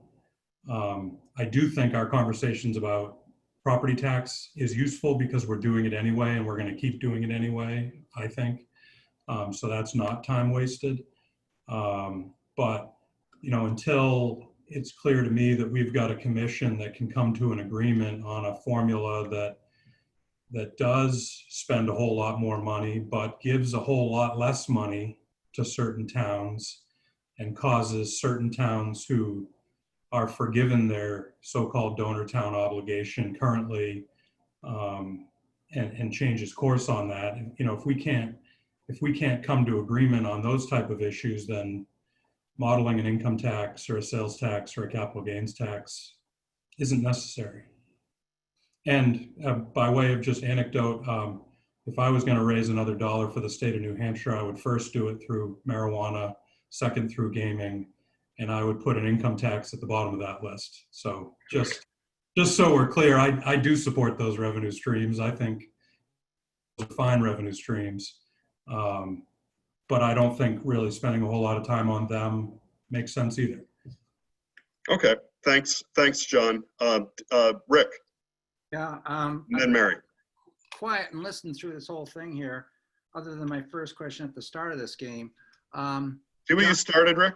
I do think our conversations about property tax is useful because we're doing it anyway and we're going to keep doing it anyway, I think. So that's not time wasted. But, you know, until it's clear to me that we've got a commission that can come to an agreement on a formula that does spend a whole lot more money, but gives a whole lot less money to certain towns and causes certain towns who are forgiven their so-called donor town obligation currently, and changes course on that. And, you know, if we can't come to agreement on those type of issues, then modeling an income tax or a sales tax or a capital gains tax isn't necessary. And by way of just anecdote, if I was going to raise another dollar for the state of New Hampshire, I would first do it through marijuana, second through gaming, and I would put an income tax at the bottom of that list. So just so we're clear, I do support those revenue streams. I think those are fine revenue streams, but I don't think really spending a whole lot of time on them makes sense either. Okay, thanks, John. Rick, Yeah. and then Mary. Quiet and listen through this whole thing here, other than my first question at the start of this game. See where you started, Rick?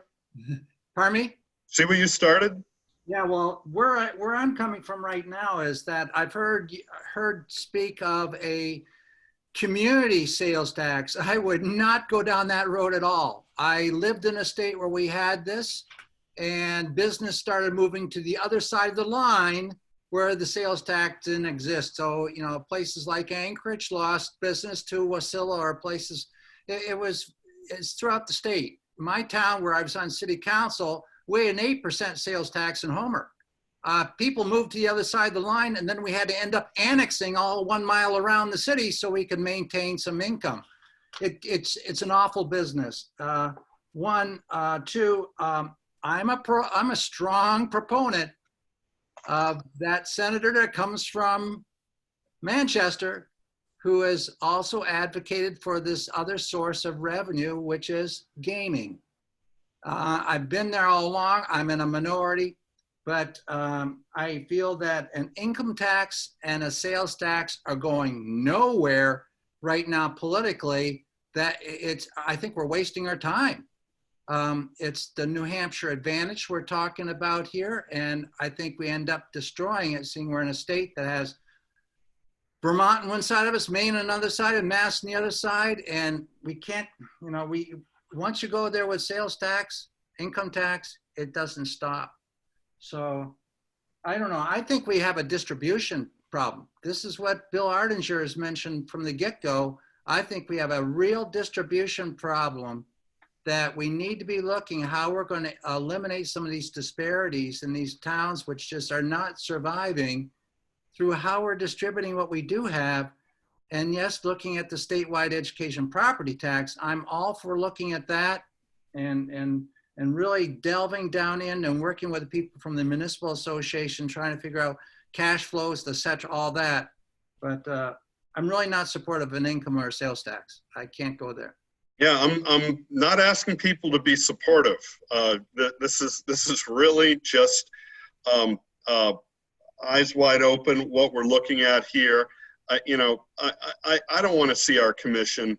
Pardon me? See where you started? Yeah, well, where I'm coming from right now is that I've heard speak of a community sales tax. I would not go down that road at all. I lived in a state where we had this, and business started moving to the other side of the line where the sales tax didn't exist. So, you know, places like Anchorage lost business to Wasilla, or places, it's throughout the state. My town, where I was on city council, we had an 8% sales tax in Homer. People moved to the other side of the line, and then we had to end up annexing all 1 mile around the city so we could maintain some income. It's an awful business. Two, I'm a strong proponent of that senator that comes from Manchester, who has also advocated for this other source of revenue, which is gaming. I've been there all along. I'm in a minority, but I feel that an income tax and a sales tax are going nowhere right now politically. I think we're wasting our time. It's the New Hampshire advantage we're talking about here, and I think we end up destroying it, seeing we're in a state that has Vermont on one side of us, Maine on another side, and Mass on the other side, and we can't, you know, once you go there with sales tax, income tax, it doesn't stop. So I don't know. I think we have a distribution problem. This is what Bill Ardinger has mentioned from the get-go. I think we have a real distribution problem that we need to be looking how we're going to eliminate some of these disparities in these towns which just are not surviving, through how we're distributing what we do have. And yes, looking at the statewide education property tax, I'm all for looking at that and really delving down in and working with the people from the municipal association, trying to figure out cash flows, etc., all that. But I'm really not supportive of an income or a sales tax. I can't go there. Yeah, I'm not asking people to be supportive. This is really just eyes wide open what we're looking at here. You know, I don't want to see our commission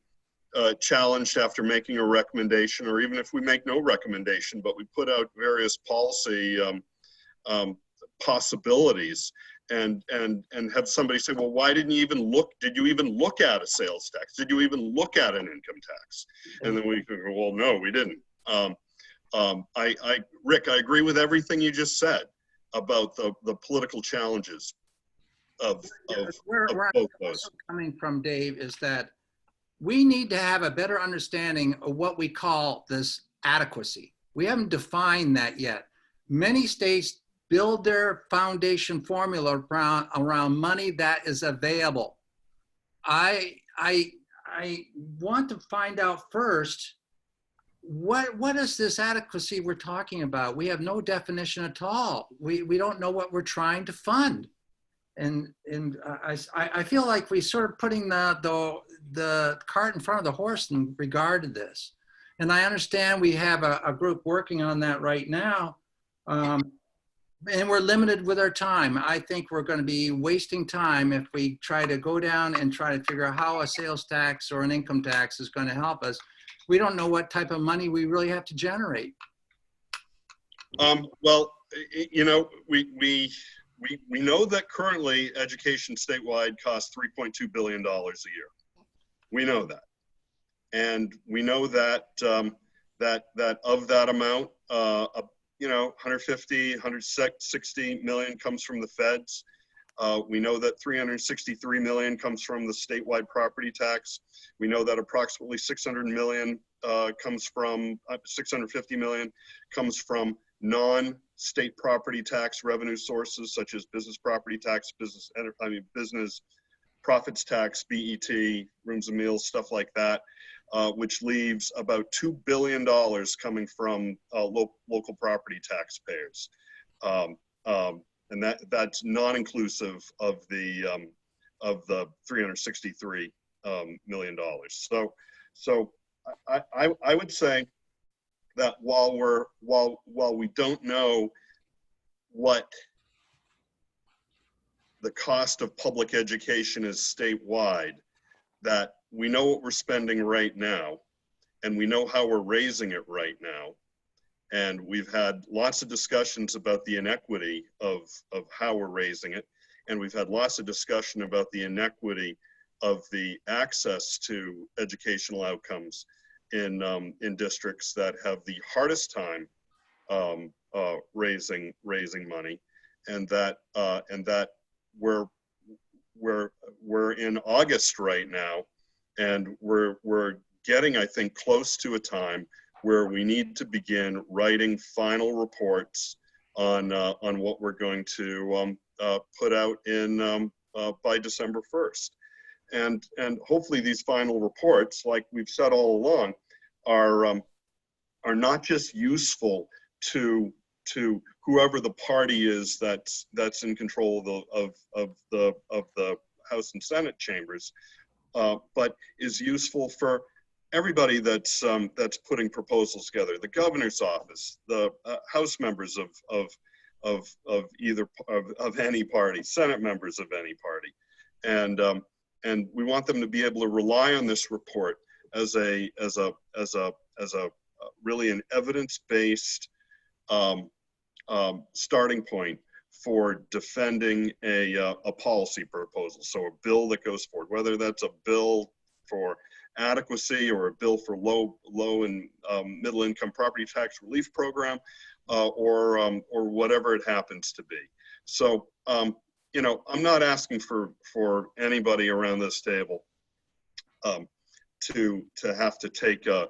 challenged after making a recommendation, or even if we make no recommendation, but we put out various policy possibilities, and have somebody say, well, why didn't you even look? Did you even look at a sales tax? Did you even look at an income tax? And then we could go, well, no, we didn't. Rick, I agree with everything you just said about the political challenges of where both I'm those. coming from, Dave, is that we need to have a better understanding of what we call this adequacy. We haven't defined that yet. Many states build their foundation formula around money that is available. I want to find out first, what is this adequacy we're talking about? We have no definition at all. We don't know what we're trying to fund. And I feel like we sort of putting the cart in front of the horse in regard to this. And I understand we have a group working on that right now. And we're limited with our time. I think we're going to be wasting time if we try to go down and try to figure out how a sales tax or an income tax is going to help us. We don't know what type of money we really have to generate. Well, you know, we know that currently education statewide costs $3.2 billion a year. We know that. And we know that that of that amount, you know, 150, 160 million comes from the feds. We know that 363 million comes from the statewide property tax. We know that approximately 600 million comes from 650 million comes from non-state property tax revenue sources such as business property tax, business profits tax, BET, rooms and meals, stuff like that, which leaves about $2 billion coming from local property taxpayers. And that's non-inclusive of the $363 million. So I would say that while we don't know what the cost of public education is statewide, that we know what we're spending right now, and we know how we're raising it right now. And we've had lots of discussions about the inequity of how we're raising it. And we've had lots of discussion about the inequity of the access to educational outcomes in districts that have the hardest time raising money, and that we're in August right now, and we're getting, I think, close to a time where we need to begin writing final reports on what we're going to put out in by December 1st. And hopefully these final reports, like we've said all along, are not just useful to whoever the party is that's in control of the House and Senate chambers, but is useful for everybody that's putting proposals together. The governor's office, the House members of any party, Senate members of any party, and we want them to be able to rely on this report as a really an evidence-based starting point for defending a policy proposal. So a bill that goes forward, whether that's a bill for adequacy or a bill for low and middle income property tax relief program, or whatever it happens to be. So you know, I'm not asking for anybody around this table to have to take a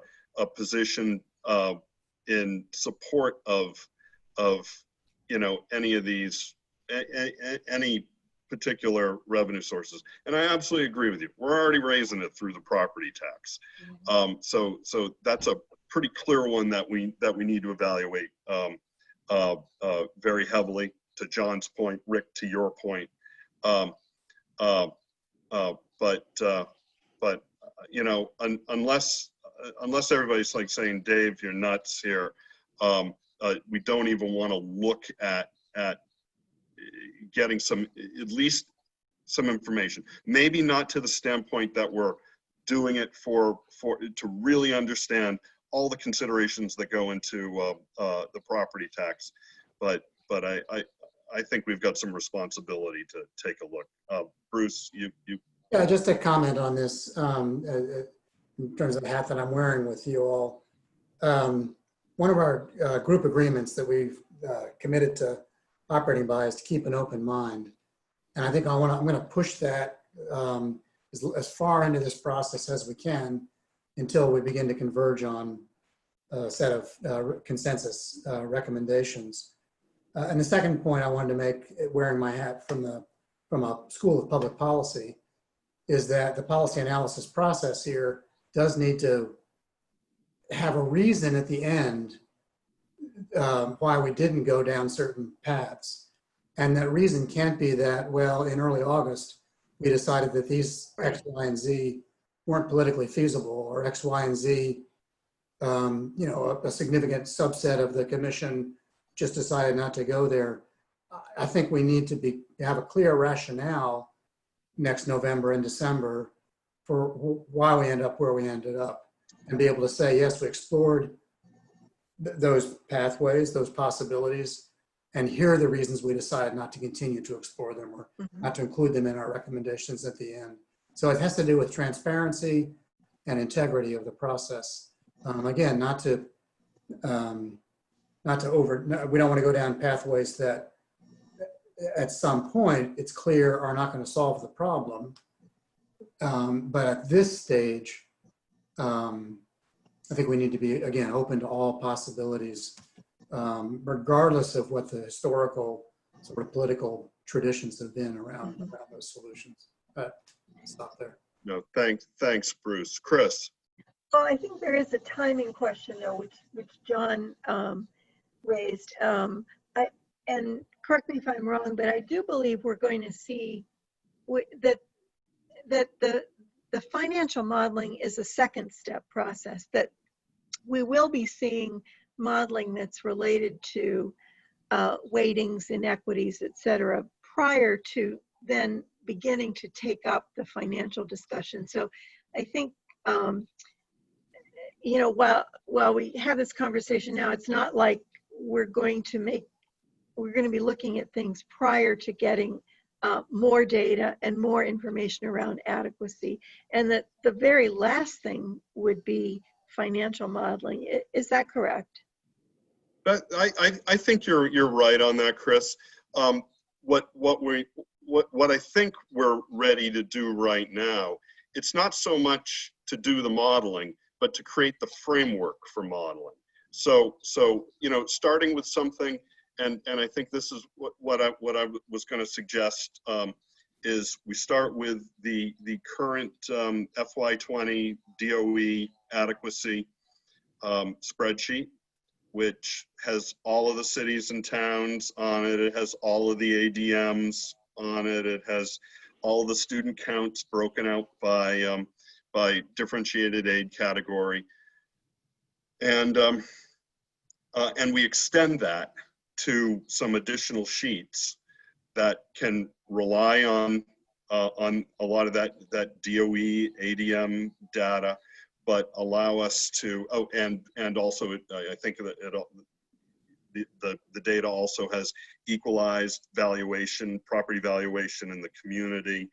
position in support of you know, any of these, any particular revenue sources. And I absolutely agree with you. We're already raising it through the property tax. So that's a pretty clear one that we need to evaluate very heavily. To John's point, Rick, to your point. But you know, unless everybody's like saying, Dave, you're nuts here, we don't even want to look at getting at least some information. Maybe not to the standpoint that we're doing it to really understand all the considerations that go into the property tax, but I think we've got some responsibility to take a look. Bruce, you. Yeah, just to comment on this, in terms of the hat that I'm wearing with you all. One of our group agreements that we've committed to operating by is to keep an open mind. And I think I'm going to push that as far into this process as we can until we begin to converge on a set of consensus recommendations. And the second point I wanted to make, wearing my hat from a School of Public Policy, is that the policy analysis process here does need to have a reason at the end why we didn't go down certain paths. And that reason can't be that, well, in early August, we decided that these X, Y, and Z weren't politically feasible, or X, Y, and Z, you know, a significant subset of the commission just decided not to go there. I think we need to have a clear rationale next November and December for why we end up where we ended up, and be able to say, yes, we explored those pathways, those possibilities, and here are the reasons we decided not to continue to explore them or not to include them in our recommendations at the end. So it has to do with transparency and integrity of the process. Again, we don't want to go down pathways that at some point it's clear are not going to solve the problem. But at this stage, I think we need to be, again, open to all possibilities, regardless of what the historical sort of political traditions have been around those solutions. But I'll stop there. No, thanks, Bruce. Chris? Well, I think there is a timing question, though, which John raised. And correct me if I'm wrong, but I do believe we're going to see that the financial modeling is a second step process, that we will be seeing modeling that's related to weightings, inequities, et cetera, prior to then beginning to take up the financial discussion. So I think, you know, while we have this conversation now, it's not like we're going to be looking at things prior to getting more data and more information around adequacy. And that the very last thing would be financial modeling. Is that correct? But I think you're right on that, Chris. What I think we're ready to do right now, it's not so much to do the modeling, but to create the framework for modeling. So you know, starting with something, and I think this is what I was going to suggest, is we start with the current FY20 DOE adequacy spreadsheet, which has all of the cities and towns on it. It has all of the ADMs on it. It has all the student counts broken out by differentiated aid category, and we extend that to some additional sheets that can rely on a lot of that DOE ADM data, but allow us to, and also I think that the data also has equalized valuation, property valuation in the community.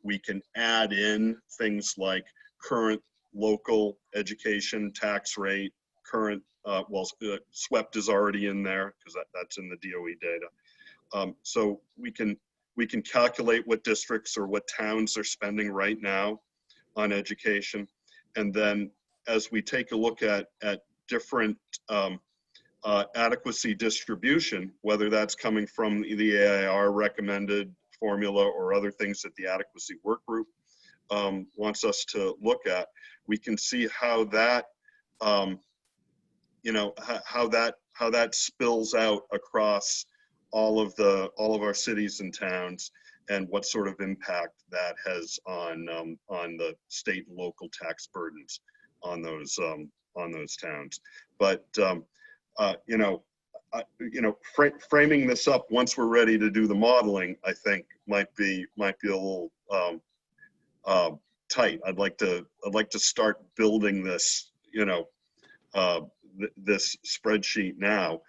We can add in things like current local education tax rate, current, SWEPT is already in there because that's in the DOE data. So we can calculate what districts or what towns are spending right now on education. And then as we take a look at different adequacy distribution, whether that's coming from the AIR recommended formula or other things that the adequacy work group wants us to look at, we can see how that, you know, how that spills out across all of our cities and towns, and what sort of impact that has on the state and local tax burdens on those towns. But framing this up once we're ready to do the modeling, I think might be a little tight. I'd like to start building this, this spreadsheet now,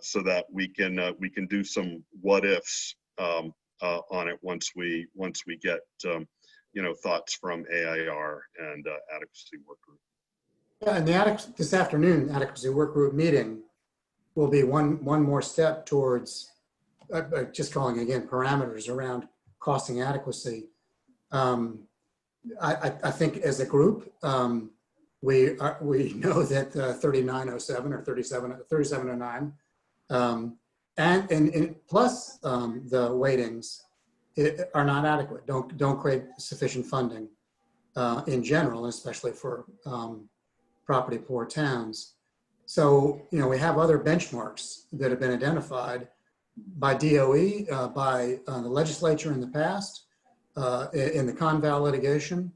so that we can do some what ifs on it once we get thoughts from AIR and adequacy work group. Yeah, and this afternoon adequacy work group meeting will be one more step towards just drawing again parameters around costing adequacy. I think as a group, we know that 3907 or 3709 and plus the weightings are not adequate. Don't create sufficient funding in general, especially for property poor towns. So we have other benchmarks that have been identified by DOE, by the legislature in the past, in the Conval litigation.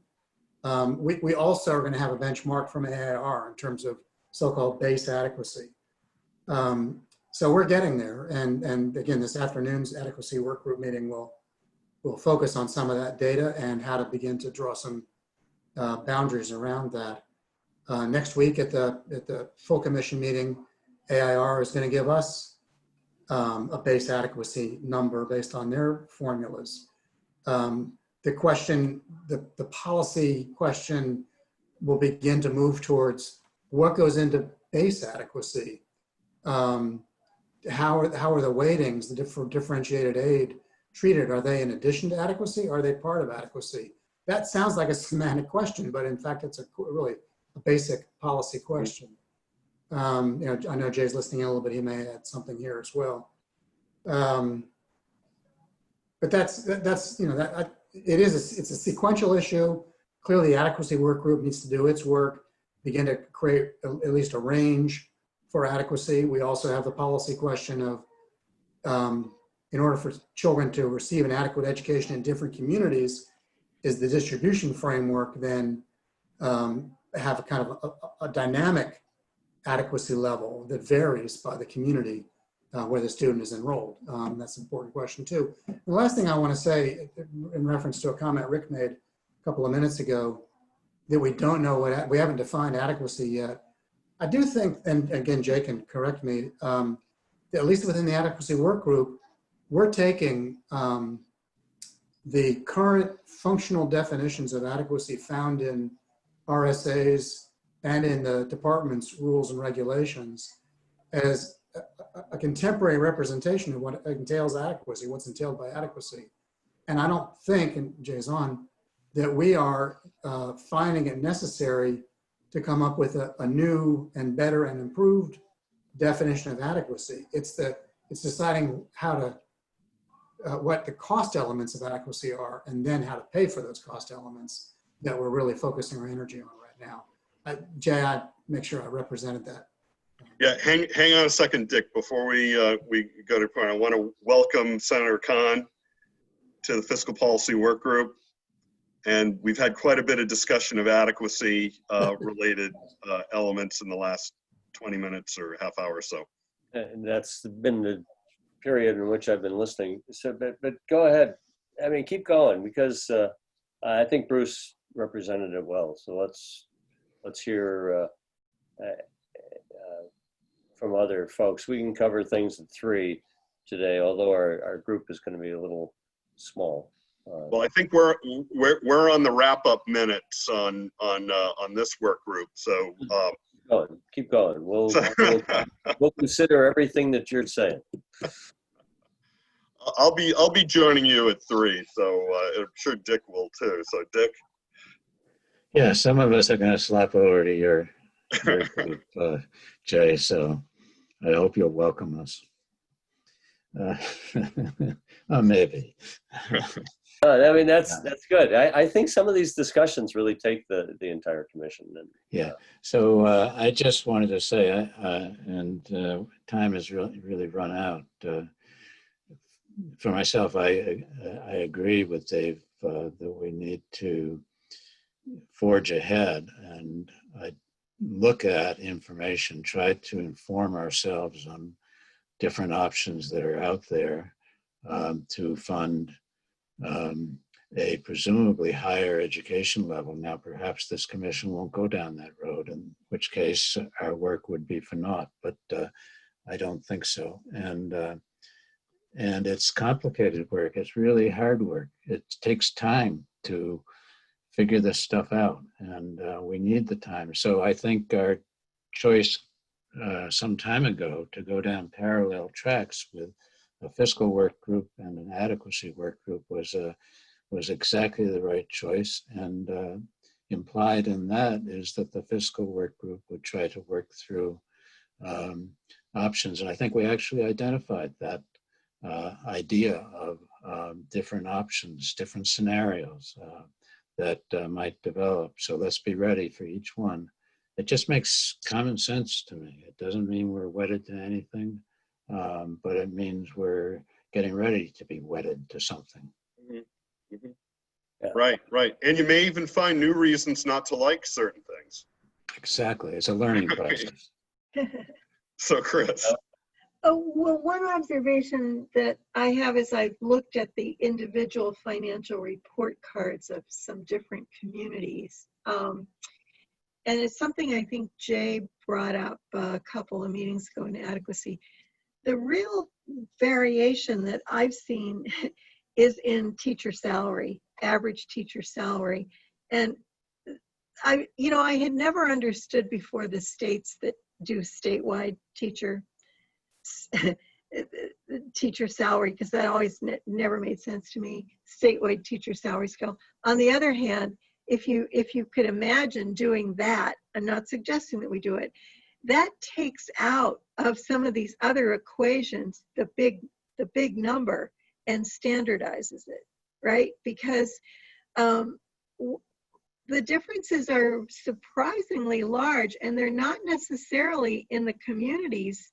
We also are going to have a benchmark from AIR in terms of so-called base adequacy. So we're getting there. And again, this afternoon's adequacy work group meeting will focus on some of that data and how to begin to draw some boundaries around that. Next week at the full commission meeting, AIR is going to give us a base adequacy number based on their formulas. The question, the policy question will begin to move towards what goes into base adequacy. How are the weightings, the differentiated aid treated? Are they in addition to adequacy? Or are they part of adequacy? That sounds like a semantic question, but in fact, it's really a basic policy question. You know, I know Jay's listening in a little bit. He may add something here as well. But that's you know, it's a sequential issue. Clearly, the adequacy work group needs to do its work, begin to create at least a range for adequacy. We also have the policy question of, in order for children to receive an adequate education in different communities, is the distribution framework then have a kind of a dynamic adequacy level that varies by the community where the student is enrolled? That's an important question too. And the last thing I want to say in reference to a comment Rick made a couple of minutes ago, that we don't know we haven't defined adequacy yet. I do think, and again, Jay can correct me, that at least within the adequacy work group, we're taking the current functional definitions of adequacy found in RSAs and in the department's rules and regulations as a contemporary representation of what entails adequacy, what's entailed by adequacy. And I don't think, and Jay's on, that we are finding it necessary to come up with a new and better and improved definition of adequacy. It's deciding how to, what the cost elements of adequacy are, and then how to pay for those cost elements that we're really focusing our energy on right now. Jay, I'd make sure I represented that. Yeah, hang on a second, Dick. Before we go to point, I want to welcome Senator Khan to the Fiscal Policy Work Group. And we've had quite a bit of discussion of adequacy related elements in the last 20 minutes or half hour or so. And that's been the period in which I've been listening. So, but go ahead. I mean, keep going, because I think Bruce represented it well. So let's hear from other folks. We can cover things at 3 today, although our group is going to be a little small. Well, I think we're on the wrap up minutes on this work group. So keep going. We'll consider everything that you're saying. I'll be joining you at 3. So I'm sure Dick will too. So Dick. Yeah, some of us are going to slap over to your group, Jay. So I hope you'll welcome us. Maybe. I mean, that's good. I think some of these discussions really take the entire commission. Yeah. So I just wanted to say, and time has really run out. For myself, I agree with Dave that we need to forge ahead and look at information, try to inform ourselves on different options that are out there to fund a presumably higher education level. Now, perhaps this commission won't go down that road, in which case our work would be for naught, but I don't think so. And it's complicated work. It's really hard work. It takes time to figure this stuff out, and we need the time. So I think our choice some time ago to go down parallel tracks with a fiscal work group and an adequacy work group was exactly the right choice. And implied in that is that the fiscal work group would try to work through options. And I think we actually identified that idea of different options, different scenarios that might develop. So let's be ready for each one. It just makes common sense to me. It doesn't mean we're wedded to anything, but it means we're getting ready to be wedded to something. Mm-hmm. Mm-hmm. Yeah. Right. And you may even find new reasons not to like certain things. Exactly. It's a learning process. So, Chris. Oh, well, one observation that I have is I've looked at the individual financial report cards of some different communities. And it's something I think Jay brought up a couple of meetings ago in adequacy. The real variation that I've seen is in teacher salary, average teacher salary. And I had never understood before the states that do statewide teacher salary, because that always never made sense to me, statewide teacher salary scale. On the other hand, if you could imagine doing that, I'm not suggesting that we do it, that takes out of some of these other equations the big number and standardizes it, right? Because the differences are surprisingly large, and they're not necessarily in the communities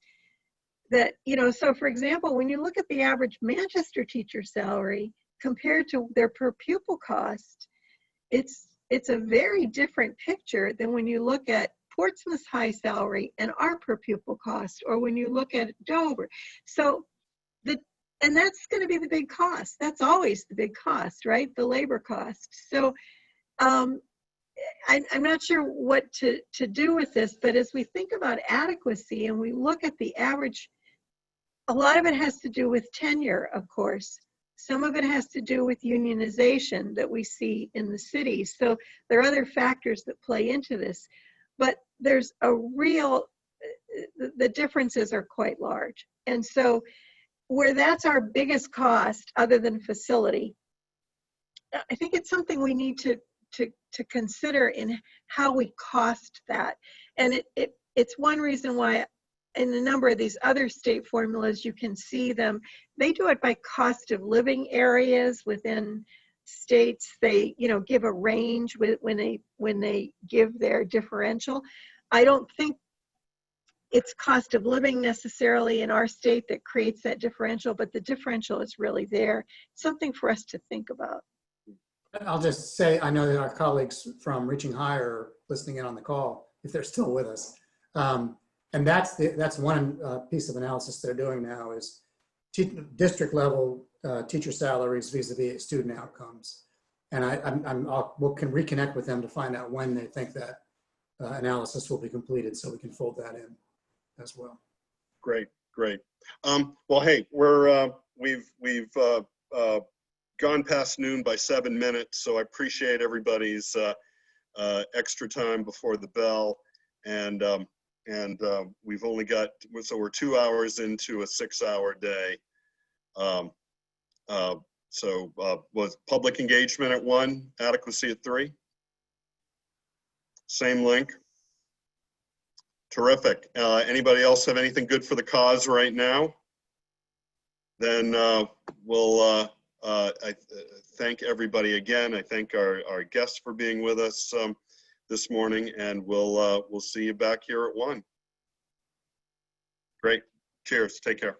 that, so for example, when you look at the average Manchester teacher salary compared to their per pupil cost, it's a very different picture than when you look at Portsmouth's high salary and our per pupil cost, or when you look at Dover. So and that's going to be the big cost. That's always the big cost, right? The labor cost. So I'm not sure what to do with this, but as we think about adequacy and we look at the average, a lot of it has to do with tenure, of course. Some of it has to do with unionization that we see in the cities. So there are other factors that play into this, but there's the differences are quite large. And so where that's our biggest cost other than facility, I think it's something we need to consider in how we cost that. And it's one reason why in a number of these other state formulas, you can see them, they do it by cost of living areas within states. They, give a range when they give their differential. I don't think it's cost of living necessarily in our state that creates that differential, but the differential is really there. It's something for us to think about. I'll just say, I know that our colleagues from Reaching Higher are listening in on the call, if they're still with us. And that's one piece of analysis they're doing now is district level teacher salaries vis-a-vis student outcomes. And we can reconnect with them to find out when they think that analysis will be completed, so we can fold that in as well. Great. Well, hey, we've gone past noon by 7 minutes, so I appreciate everybody's extra time before the bell, and we've only got, so we're 2 hours into a 6-hour day. Was public engagement at 1, adequacy at 3? Same link. Terrific. Anybody else have anything good for the cause right now? Then we'll I thank everybody again. I thank our guests for being with us this morning, and we'll see you back here at 1. Great. Cheers. Take care.